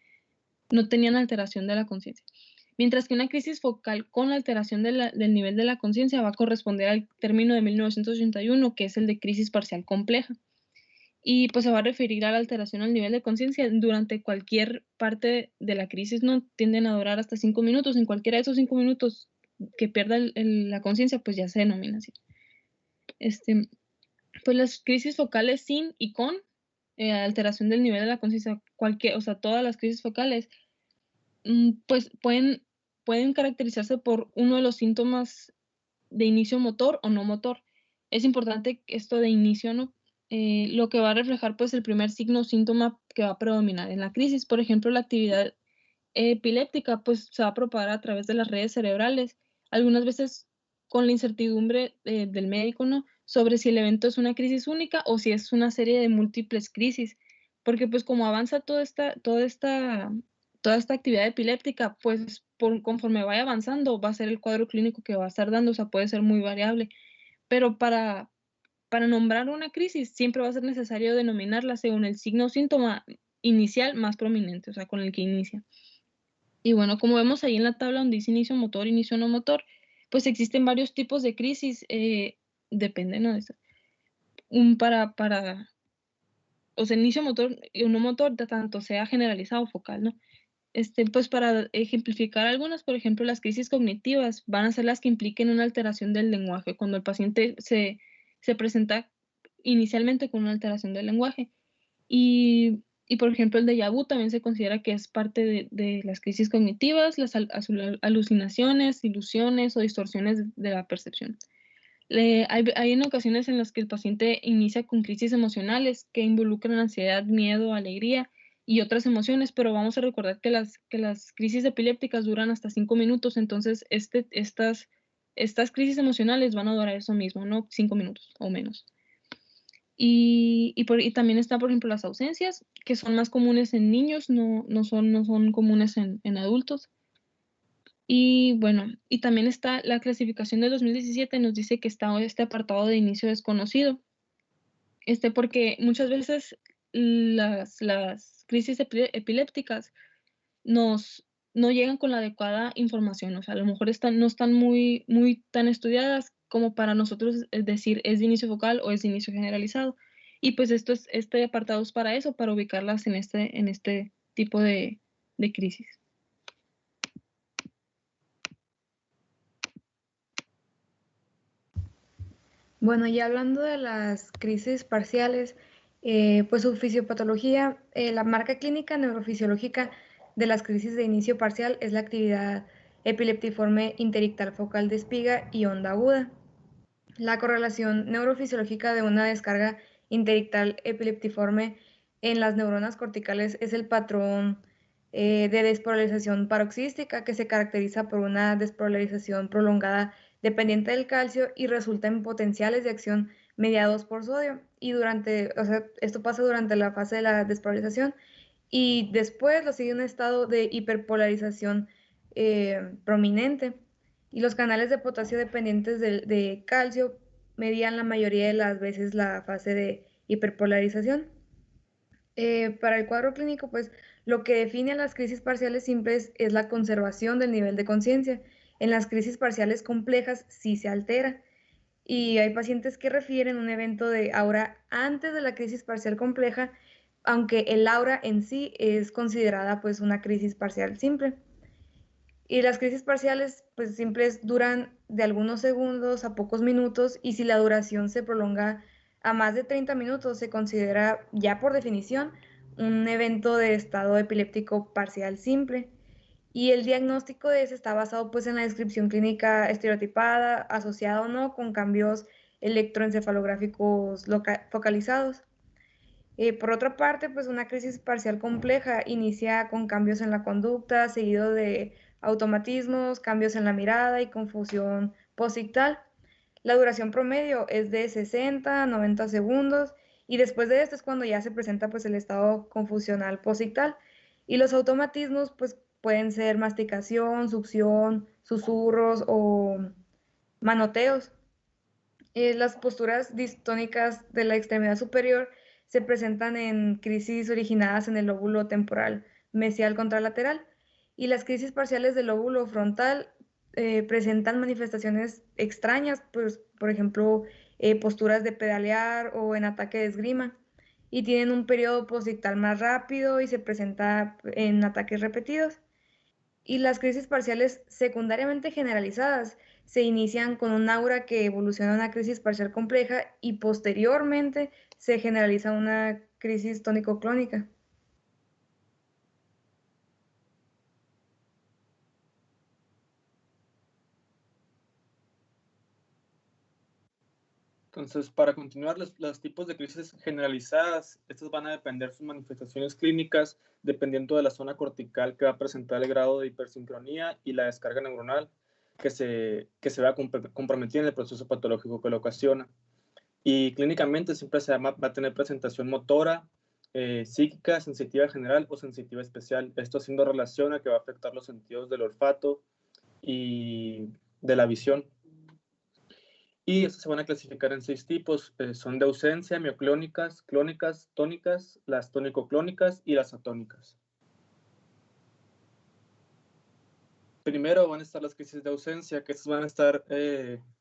[SPEAKER 6] no tenían alteración de la conciencia. Mientras que una crisis focal con alteración del nivel de la conciencia va a corresponder al término de 1981, que es el de crisis parcial compleja. Y pues se va a referir a la alteración al nivel de conciencia durante cualquier parte de la crisis, ¿no? Tienden a durar hasta 5 minutos. En cualquiera de esos 5 minutos que pierda la conciencia, pues ya se denomina así. Pues las crisis focales sin y con alteración del nivel de la conciencia, o sea, todas las crisis focales, pues pueden caracterizarse por uno de los síntomas de inicio motor o no motor. Es importante esto de inicio, ¿no? Lo que va a reflejar pues el primer signo o síntoma que va a predominar en la crisis. Por ejemplo, la actividad epiléptica pues se va a propagar a través de las redes cerebrales, algunas veces con la incertidumbre del médico, ¿no? Sobre si el evento es una crisis única o si es una serie de múltiples crisis, porque pues como avanza toda esta actividad epiléptica, pues conforme vaya avanzando va a ser el cuadro clínico que va a estar dando, o sea, puede ser muy variable, pero para nombrar una crisis siempre va a ser necesario denominarla según el signo o síntoma inicial más prominente, o sea, con el que inicia. Y bueno, como vemos ahí en la tabla donde dice inicio motor, inicio no motor, pues existen varios tipos de crisis, depende, ¿no? Para o sea, inicio motor y no motor, tanto sea generalizado o focal, ¿no? Pues para ejemplificar algunas, por ejemplo, las crisis cognitivas van a ser las que impliquen una alteración del lenguaje, cuando el paciente se presenta inicialmente con una alteración del lenguaje. Y por ejemplo, el déjà vu también se considera que es parte de las crisis cognitivas, las alucinaciones, ilusiones o distorsiones de la percepción. Hay en ocasiones en las que el paciente inicia con crisis emocionales que involucran ansiedad, miedo, alegría y otras emociones, pero vamos a recordar que las crisis epilépticas duran hasta 5 minutos, entonces estas crisis emocionales van a durar eso mismo, ¿no? 5 minutos o menos. Y también está, por ejemplo, las ausencias, que son más comunes en niños, no son comunes en adultos. Y bueno, y también está la clasificación de 2017, nos dice que está este apartado de inicio desconocido. Porque muchas veces las crisis epilépticas no llegan con la adecuada información, o sea, a lo mejor no están muy tan estudiadas como para nosotros decir es de inicio focal o es de inicio generalizado. Y pues este apartado es para eso, para ubicarlas en este tipo de crisis.
[SPEAKER 7] Bueno, ya hablando de las crisis parciales, pues su fisiopatología, la marca clínica neurofisiológica de las crisis de inicio parcial es la actividad epileptiforme interictal focal de espiga y onda aguda. La correlación neurofisiológica de una descarga interictal epileptiforme en las neuronas corticales es el patrón de despolarización paroxística, que se caracteriza por una despolarización prolongada dependiente del calcio y resulta en potenciales de acción mediados por sodio. Y esto pasa durante la fase de la despolarización y después lo sigue un estado de hiperpolarización prominente. Y los canales de potasio dependientes de calcio medían la mayoría de las veces la fase de hiperpolarización. Para el cuadro clínico, pues lo que define a las crisis parciales simples es la conservación del nivel de conciencia. En las crisis parciales complejas sí se altera. Y hay pacientes que refieren un evento de aura antes de la crisis parcial compleja, aunque el aura en sí es considerada pues una crisis parcial simple. Y las crisis parciales, pues simples duran de algunos segundos a pocos minutos y si la duración se prolonga a más de 30 minutos, se considera ya por definición un evento de estado epiléptico parcial simple. Y el diagnóstico de ese está basado pues en la descripción clínica estereotipada, asociada o no con cambios electroencefalográficos focalizados. Por otra parte, pues una crisis parcial compleja inicia con cambios en la conducta, seguido de automatismos, cambios en la mirada y confusión posictal. La duración promedio es de 60 a 90 segundos y después de esto es cuando ya se presenta pues el estado confusional posictal. Y los automatismos pues pueden ser masticación, succión, susurros o manoteos. Las posturas distónicas de la extremidad superior se presentan en crisis originadas en el lóbulo temporal mesial contralateral y las crisis parciales del lóbulo frontal presentan manifestaciones extrañas, pues, por ejemplo, posturas de pedalear o en ataque de esgrima y tienen un periodo posictal más rápido y se presenta en ataques repetidos. Y las crisis parciales secundariamente generalizadas se inician con un aura que evoluciona a una crisis parcial compleja y posteriormente se generaliza una crisis tónico-clónica.
[SPEAKER 8] Entonces, para continuar, los tipos de crisis generalizadas, estas van a depender sus manifestaciones clínicas dependiendo de la zona cortical que va a presentar el grado de hipersincronía y la descarga neuronal que se vea comprometida en el proceso patológico que lo ocasiona. Y clínicamente siempre va a tener presentación motora, psíquica, sensitiva general o sensitiva especial. Esto haciendo relación a que va a afectar los sentidos del olfato y de la visión. Y estos se van a clasificar en 6 tipos. Son de ausencia, mioclónicas, clónicas, tónicas, las tónico-clónicas y las atónicas. Primero van a estar las crisis de ausencia, que estas van a estar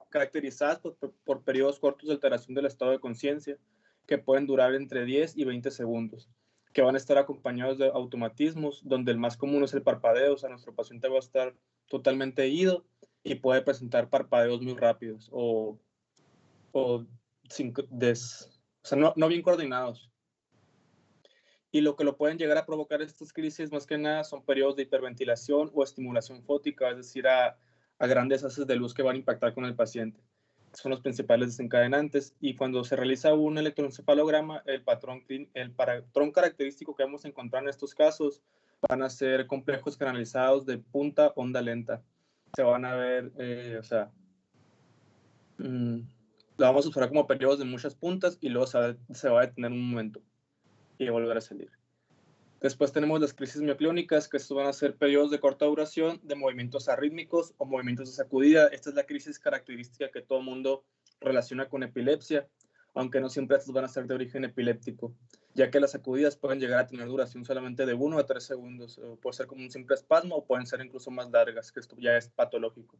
[SPEAKER 8] caracterizadas por periodos cortos de alteración del estado de conciencia. que pueden durar entre 10 y 20 segundos, que van a estar acompañados de automatismos, donde el más común es el parpadeo. O sea, nuestro paciente va a estar totalmente ido y puede presentar parpadeos muy rápidos o sea, no bien coordinados. Y lo que lo pueden llegar a provocar estas crisis, más que nada, son periodos de hiperventilación o estimulación fótica, es decir, a grandes haces de luz que van a impactar con el paciente. Son los principales desencadenantes. Y cuando se realiza un electroencefalograma, el patrón característico que vamos a encontrar en estos casos van a ser complejos canalizados de punta onda lenta. Se van a ver, lo vamos a observar como periodos de muchas puntas y luego se va a detener un momento y volver a salir. Después tenemos las crisis mioclónicas, que estos van a ser periodos de corta duración de movimientos arrítmicos o movimientos de sacudida. Esta es la crisis característica que todo el mundo relaciona con epilepsia, aunque no siempre estas van a ser de origen epiléptico, ya que las sacudidas pueden llegar a tener duración solamente de 1 a 3 segundos. Puede ser como un simple espasmo o pueden ser incluso más largas, que esto ya es patológico.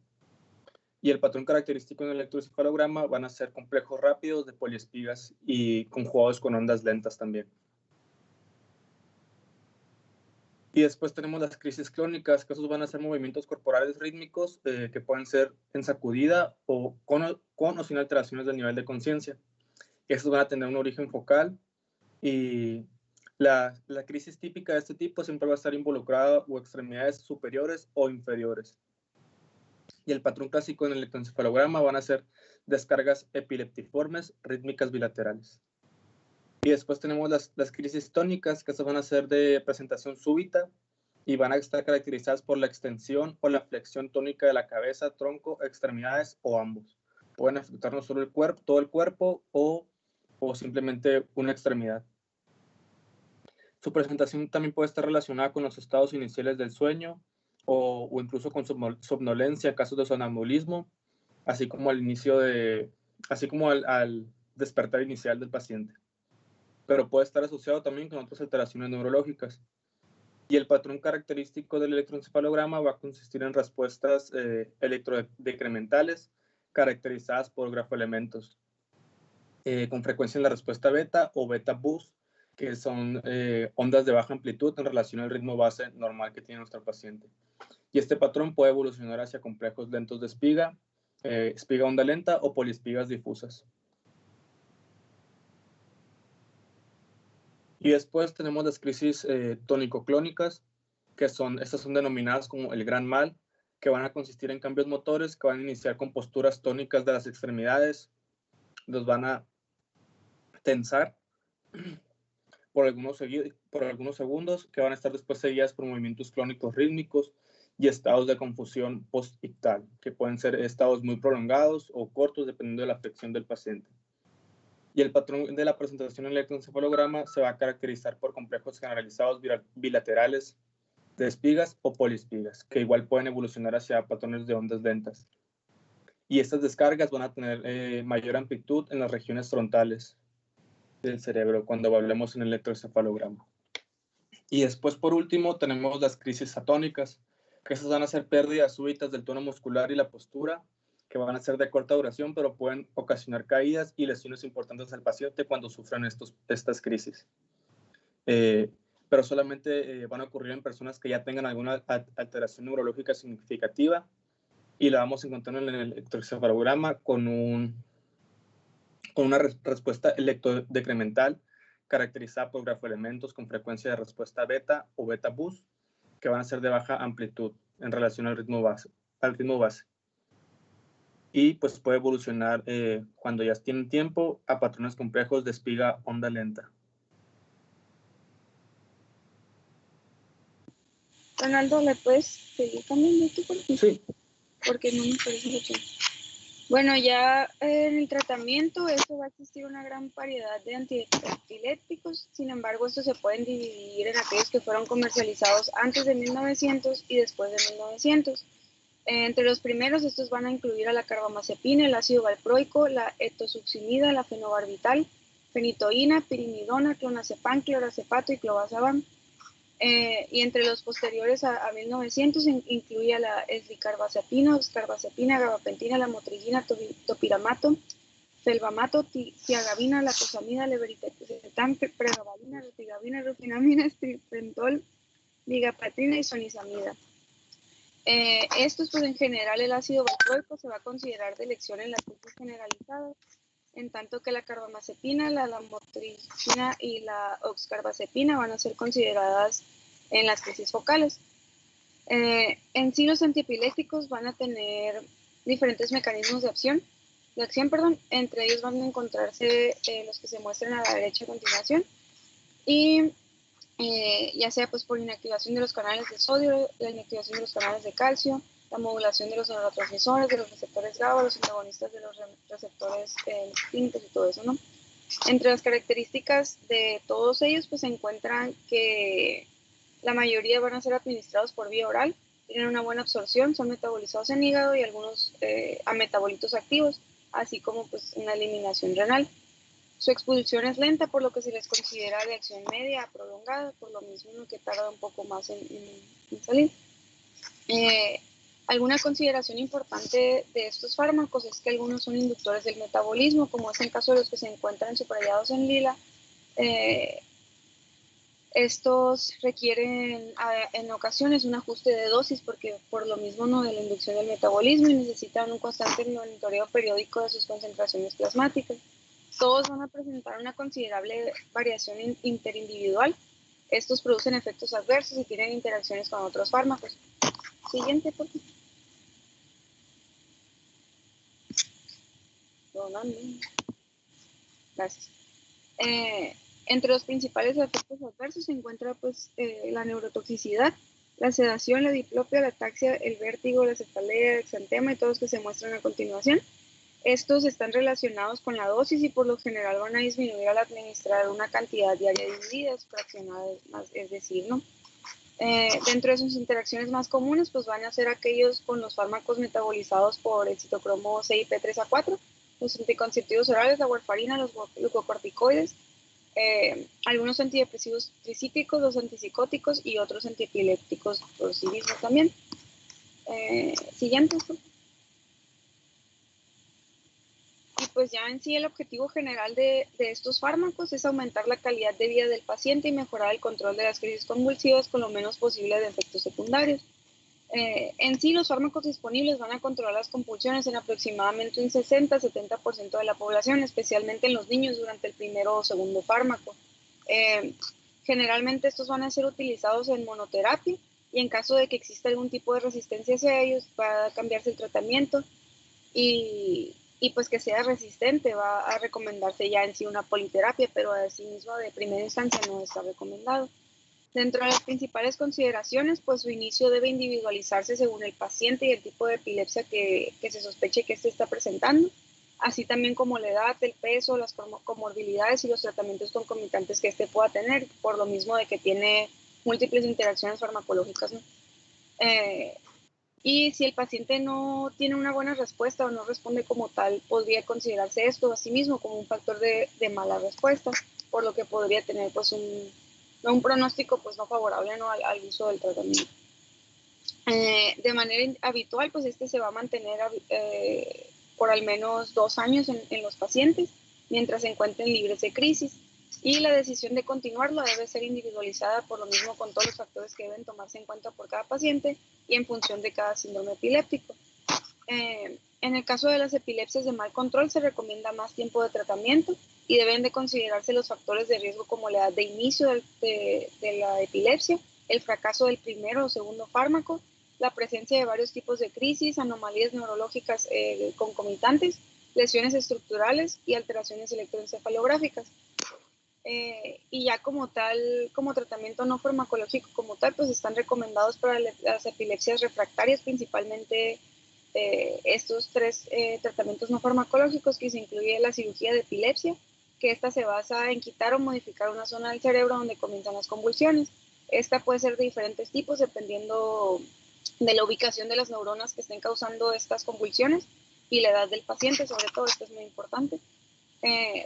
[SPEAKER 8] Y el patrón característico en el electroencefalograma van a ser complejos rápidos de poliespigas y conjugados con ondas lentas también. Y después tenemos las crisis clónicas, que esos van a ser movimientos corporales rítmicos que pueden ser en sacudida o con o sin alteraciones del nivel de conciencia. Estos van a tener un origen focal y la crisis típica de este tipo siempre va a estar involucrada o extremidades superiores o inferiores. Y el patrón clásico en el electroencefalograma van a ser descargas epileptiformes rítmicas bilaterales. Y después tenemos las crisis tónicas, que estas van a ser de presentación súbita y van a estar caracterizadas por la extensión o la flexión tónica de la cabeza, tronco, extremidades o ambos. Pueden afectar no solo el cuerpo, todo el cuerpo o simplemente una extremidad. Su presentación también puede estar relacionada con los estados iniciales del sueño o incluso con somnolencia, casos de sonambulismo, así como al despertar inicial del paciente. Pero puede estar asociado también con otras alteraciones neurológicas. Y el patrón característico del electroencefalograma va a consistir en respuestas electrodecrementales caracterizadas por grafoelementos, con frecuencia en la respuesta beta o beta boost, que son ondas de baja amplitud en relación al ritmo base normal que tiene nuestro paciente. Y este patrón puede evolucionar hacia complejos lentos de espiga, espiga onda lenta o poliespigas difusas. Y después tenemos las crisis tónico-clónicas, que estas son denominadas como el gran mal, que van a consistir en cambios motores que van a iniciar con posturas tónicas de las extremidades, los van a tensar por algunos segundos, que van a estar después seguidas por movimientos clónicos rítmicos y estados de confusión postictal, que pueden ser estados muy prolongados o cortos dependiendo de la afección del paciente. Y el patrón de la presentación en el electroencefalograma se va a caracterizar por complejos generalizados bilaterales de espigas o poliespigas, que igual pueden evolucionar hacia patrones de ondas lentas. Y estas descargas van a tener mayor amplitud en las regiones frontales del cerebro cuando hablemos en el electroencefalograma. Y después, por último, tenemos las crisis atónicas, que esas van a ser pérdidas súbitas del tono muscular y la postura, que van a ser de corta duración, pero pueden ocasionar caídas y lesiones importantes al paciente cuando sufran estas crisis. Pero solamente van a ocurrir en personas que ya tengan alguna alteración neurológica significativa y la vamos a encontrar en el electroencefalograma con una respuesta electrodecremental caracterizada por grafoelementos con frecuencia de respuesta beta o beta boost, que van a ser de baja amplitud en relación al ritmo base. Y pues puede evolucionar cuando ya tienen tiempo a patrones complejos de espiga onda lenta.
[SPEAKER 9] Ronaldo, ¿le puedes seguir cambiando tú por aquí?
[SPEAKER 8] Sí.
[SPEAKER 9] Porque no me parece mucho. Bueno, ya en el tratamiento esto va a existir una gran variedad de antiepilépticos, sin embargo estos se pueden dividir en aquellos que fueron comercializados antes de 1900 y después de 1900. Entre los primeros estos van a incluir a la carbamazepina, el ácido valproico, la etosuximida, la fenobarbital, fenitoína, pirimidona, clonazepam, clorazepato y clobazepam. Y entre los posteriores a 1900 incluía la eslicarbazepina, oscarbazepina, gabapentina, la motrigina, topiramato, felbamato, tiagabina, lacosamida, levetiracetam, pregabalina, retigabina, rufinamina, estripentol, ligapatrina y sonizamida. Estos, pues en general, el ácido valproico se va a considerar de elección en las crisis generalizadas, en tanto que la carbamazepina, la lamotrigina y la oxcarbazepina van a ser consideradas en las crisis focales. En sí, los antiepilépticos van a tener diferentes mecanismos de acción. Entre ellos van a encontrarse los que se muestran a la derecha a continuación, y ya sea pues por inactivación de los canales de sodio, la inactivación de los canales de calcio, la modulación de los neurotransmisores, de los receptores GABA, los antagonistas de los receptores químicos y todo eso, ¿no? Entre las características de todos ellos, pues se encuentran que la mayoría van a ser administrados por vía oral, tienen una buena absorción, son metabolizados en hígado y algunos a metabolitos activos, así como pues una eliminación renal. Su expulsión es lenta, por lo que se les considera de acción media a prolongada, por lo mismo que tarda un poco más en salir. Alguna consideración importante de estos fármacos es que algunos son inductores del metabolismo, como es el caso de los que se encuentran subrayados en lila. Estos requieren en ocasiones un ajuste de dosis porque por lo mismo de la inducción del metabolismo, y necesitan un constante monitoreo periódico de sus concentraciones plasmáticas. Todos van a presentar una considerable variación interindividual. Estos producen efectos adversos y tienen interacciones con otros fármacos. Siguiente, por favor. Gracias. Entre los principales efectos adversos se encuentra pues, la neurotoxicidad, la sedación, la diplopia, la ataxia, el vértigo, la cefalea, el exantema y todos los que se muestran a continuación. Estos están relacionados con la dosis y por lo general van a disminuir al administrar una cantidad diaria dividida, fraccionada, es decir, ¿no? Dentro de sus interacciones más comunes, pues van a ser aquellos con los fármacos metabolizados por el citocromo CYP3A4, los anticonceptivos orales, la warfarina, los glucocorticoides, algunos antidepresivos tricíclicos, los antipsicóticos y otros antiepilépticos por sí mismos también. Siguiente. Y pues ya en sí el objetivo general de estos fármacos es aumentar la calidad de vida del paciente y mejorar el control de las crisis convulsivas con lo menos posible de efectos secundarios. En sí los fármacos disponibles van a controlar las convulsiones en aproximadamente un 60-70% de la población, especialmente en los niños durante el primero o segundo fármaco. Generalmente estos van a ser utilizados en monoterapia y en caso de que exista algún tipo de resistencia hacia ellos va a cambiarse el tratamiento y pues que sea resistente va a recomendarse ya en sí una politerapia, pero asimismo de primera instancia no está recomendado. Dentro de las principales consideraciones, pues su inicio debe individualizarse según el paciente y el tipo de epilepsia que se sospeche que éste está presentando, así también como la edad, el peso, las comorbilidades y los tratamientos concomitantes que éste pueda tener, por lo mismo de que tiene múltiples interacciones farmacológicas, ¿no? Y si el paciente no tiene una buena respuesta o no responde como tal, podría considerarse esto a sí mismo como un factor de mala respuesta, por lo que podría tener pues un pronóstico pues no favorable, ¿no? al uso del tratamiento. De manera habitual, pues este se va a mantener por al menos 2 años en los pacientes mientras se encuentren libres de crisis, y la decisión de continuarlo debe ser individualizada por lo mismo con todos los factores que deben tomarse en cuenta por cada paciente y en función de cada síndrome epiléptico. En el caso de las epilepsias de mal control se recomienda más tiempo de tratamiento y deben de considerarse los factores de riesgo como la edad de inicio de la epilepsia, el fracaso del primero o segundo fármaco, la presencia de varios tipos de crisis, anomalías neurológicas concomitantes, lesiones estructurales y alteraciones electroencefalográficas. Y ya como tal, como tratamiento no farmacológico como tal, pues están recomendados para las epilepsias refractarias, principalmente estos 3 tratamientos no farmacológicos, que se incluye la cirugía de epilepsia, que esta se basa en quitar o modificar una zona del cerebro donde comienzan las convulsiones. Esta puede ser de diferentes tipos dependiendo de la ubicación de las neuronas que estén causando estas convulsiones y la edad del paciente, sobre todo, esto es muy importante.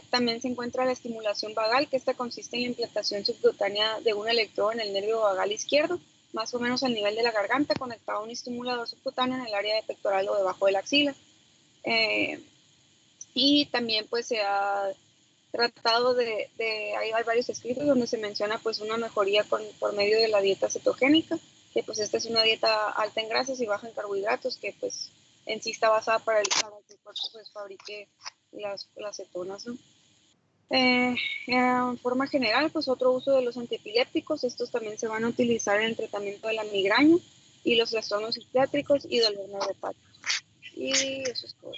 [SPEAKER 9] También se encuentra la estimulación vagal, que esta consiste en la implantación subcutánea de un electrodo en el nervio vagal izquierdo, más o menos al nivel de la garganta, conectado a un estimulador subcutáneo en el área de pectoral o debajo de la axila. Y también pues se ha tratado hay varios escritos donde se menciona pues una mejoría por medio de la dieta cetogénica, que pues esta es una dieta alta en grasas y baja en carbohidratos, que pues en sí está basada para que el cuerpo pues fabrique las cetonas, ¿no? En forma general, pues otro uso de los antiepilépticos, estos también se van a utilizar en el tratamiento de la migraña y los trastornos psiquiátricos y dolor neuropático. Y eso es todo.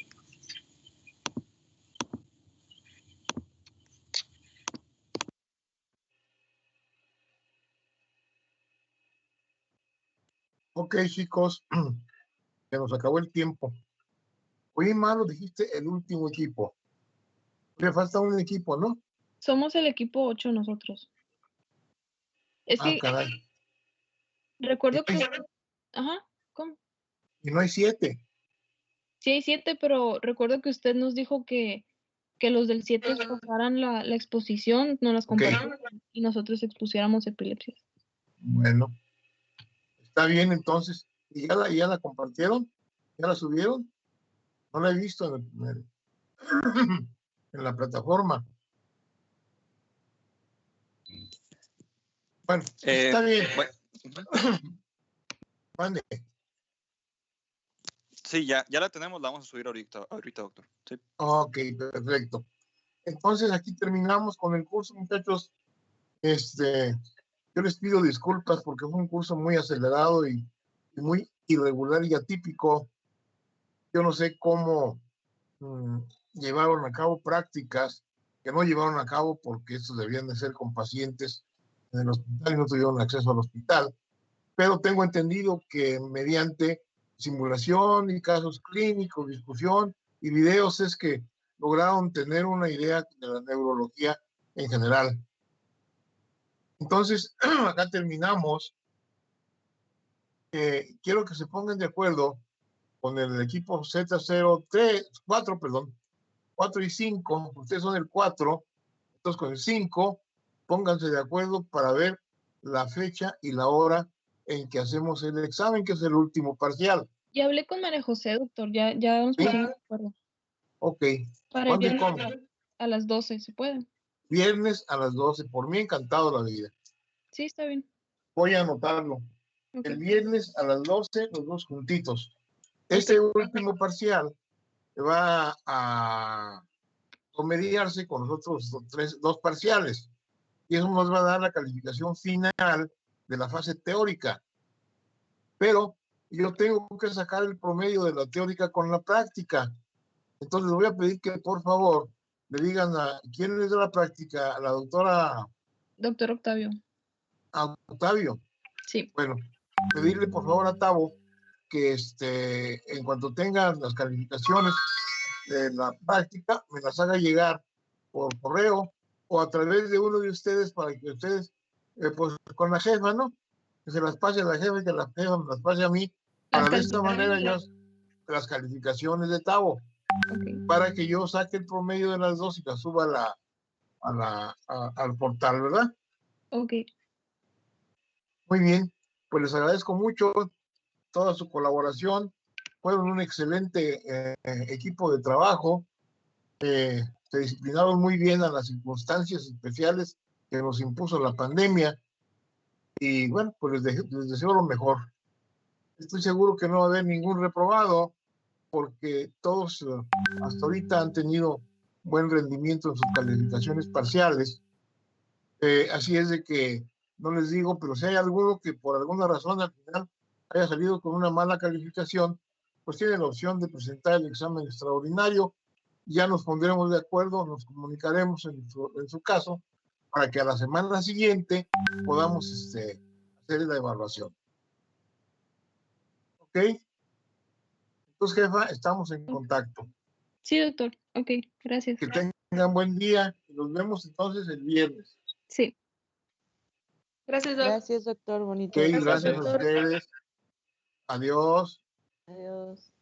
[SPEAKER 1] Ok, chicos, se nos acabó el tiempo. Oye, Malo, dijiste el último equipo. Le falta un equipo, ¿no?
[SPEAKER 6] Somos el equipo 8 nosotros. Es que
[SPEAKER 1] Caray.
[SPEAKER 6] recuerdo que... Ajá, ¿cómo?
[SPEAKER 1] Y no hay 7.
[SPEAKER 6] Sí hay 7, pero recuerdo que usted nos dijo que los del 7 pasaran la exposición, nos las compartieran y nosotros expusiéramos epilepsias.
[SPEAKER 1] Bueno, está bien entonces. ¿Y ya la compartieron? ¿Ya la subieron? No la he visto en la plataforma. Bueno, está bien. Mande.
[SPEAKER 10] Sí, ya la tenemos, la vamos a subir ahorita, doctor. Sí.
[SPEAKER 1] Ok, perfecto. Entonces aquí terminamos con el curso, muchachos. Yo les pido disculpas porque fue un curso muy acelerado y muy irregular y atípico. Yo no sé cómo llevaron a cabo prácticas que no llevaron a cabo porque estos debían de ser con pacientes en el hospital y no tuvieron acceso al hospital. Pero tengo entendido que mediante simulación y casos clínicos, discusión y videos es que lograron tener una idea de la neurología en general. Entonces, acá terminamos. Quiero que se pongan de acuerdo con el equipo Z03, 4 y 5. Ustedes son el 4, entonces con el 5, pónganse de acuerdo para ver la fecha y la hora en que hacemos el examen, que es el último parcial.
[SPEAKER 6] Ya hablé con María José, doctor, ya nos pusimos de acuerdo.
[SPEAKER 1] Ok.
[SPEAKER 6] Para el viernes a las 12, ¿se puede?
[SPEAKER 1] Viernes a las 12, por mí encantado la vida.
[SPEAKER 6] Sí, está bien.
[SPEAKER 1] Voy a anotarlo. Okay. El viernes a las 12, los dos juntitos. Este último parcial va a promediarse con los otros dos parciales. Y eso nos va a dar la calificación final de la fase teórica. Pero yo tengo que sacar el promedio de la teórica con la práctica. Entonces les voy a pedir que por favor le digan a quién les da la práctica, a la doctora.
[SPEAKER 6] Doctor Octavio.
[SPEAKER 1] A Octavio.
[SPEAKER 6] Sí.
[SPEAKER 1] Bueno, pedirle por favor a Tavo que en cuanto tengan las calificaciones de la práctica, me las haga llegar por correo o a través de uno de ustedes para que ustedes, pues con la jefa, ¿no? Que se las pase a la jefa y que la jefa me las pase a mí, para de esta manera yo las calificaciones de Tavo, para que yo saque el promedio de las dos y las suba al portal, ¿verdad?
[SPEAKER 6] Ok.
[SPEAKER 1] Muy bien, pues les agradezco mucho toda su colaboración. Fueron un excelente equipo de trabajo. Se disciplinaron muy bien a las circunstancias especiales que nos impuso la pandemia. Y bueno, pues les deseo lo mejor. Estoy seguro que no va a haber ningún reprobado, porque todos hasta ahorita han tenido buen rendimiento en sus calificaciones parciales. Así es de que no les digo, pero si hay alguno que por alguna razón al final haya salido con una mala calificación, pues tiene la opción de presentar el examen extraordinario. Ya nos pondremos de acuerdo, nos comunicaremos en su caso, para que a la semana siguiente podamos hacer la evaluación. ¿Ok? Entonces, jefa, estamos en contacto.
[SPEAKER 6] Sí, doctor. Ok, gracias.
[SPEAKER 1] Que tengan buen día. Nos vemos entonces el viernes.
[SPEAKER 6] Sí.
[SPEAKER 5] Gracias, doctor.
[SPEAKER 11] Gracias, doctor. Bonito.
[SPEAKER 1] Ok, gracias a ustedes. Adiós.
[SPEAKER 11] Adiós.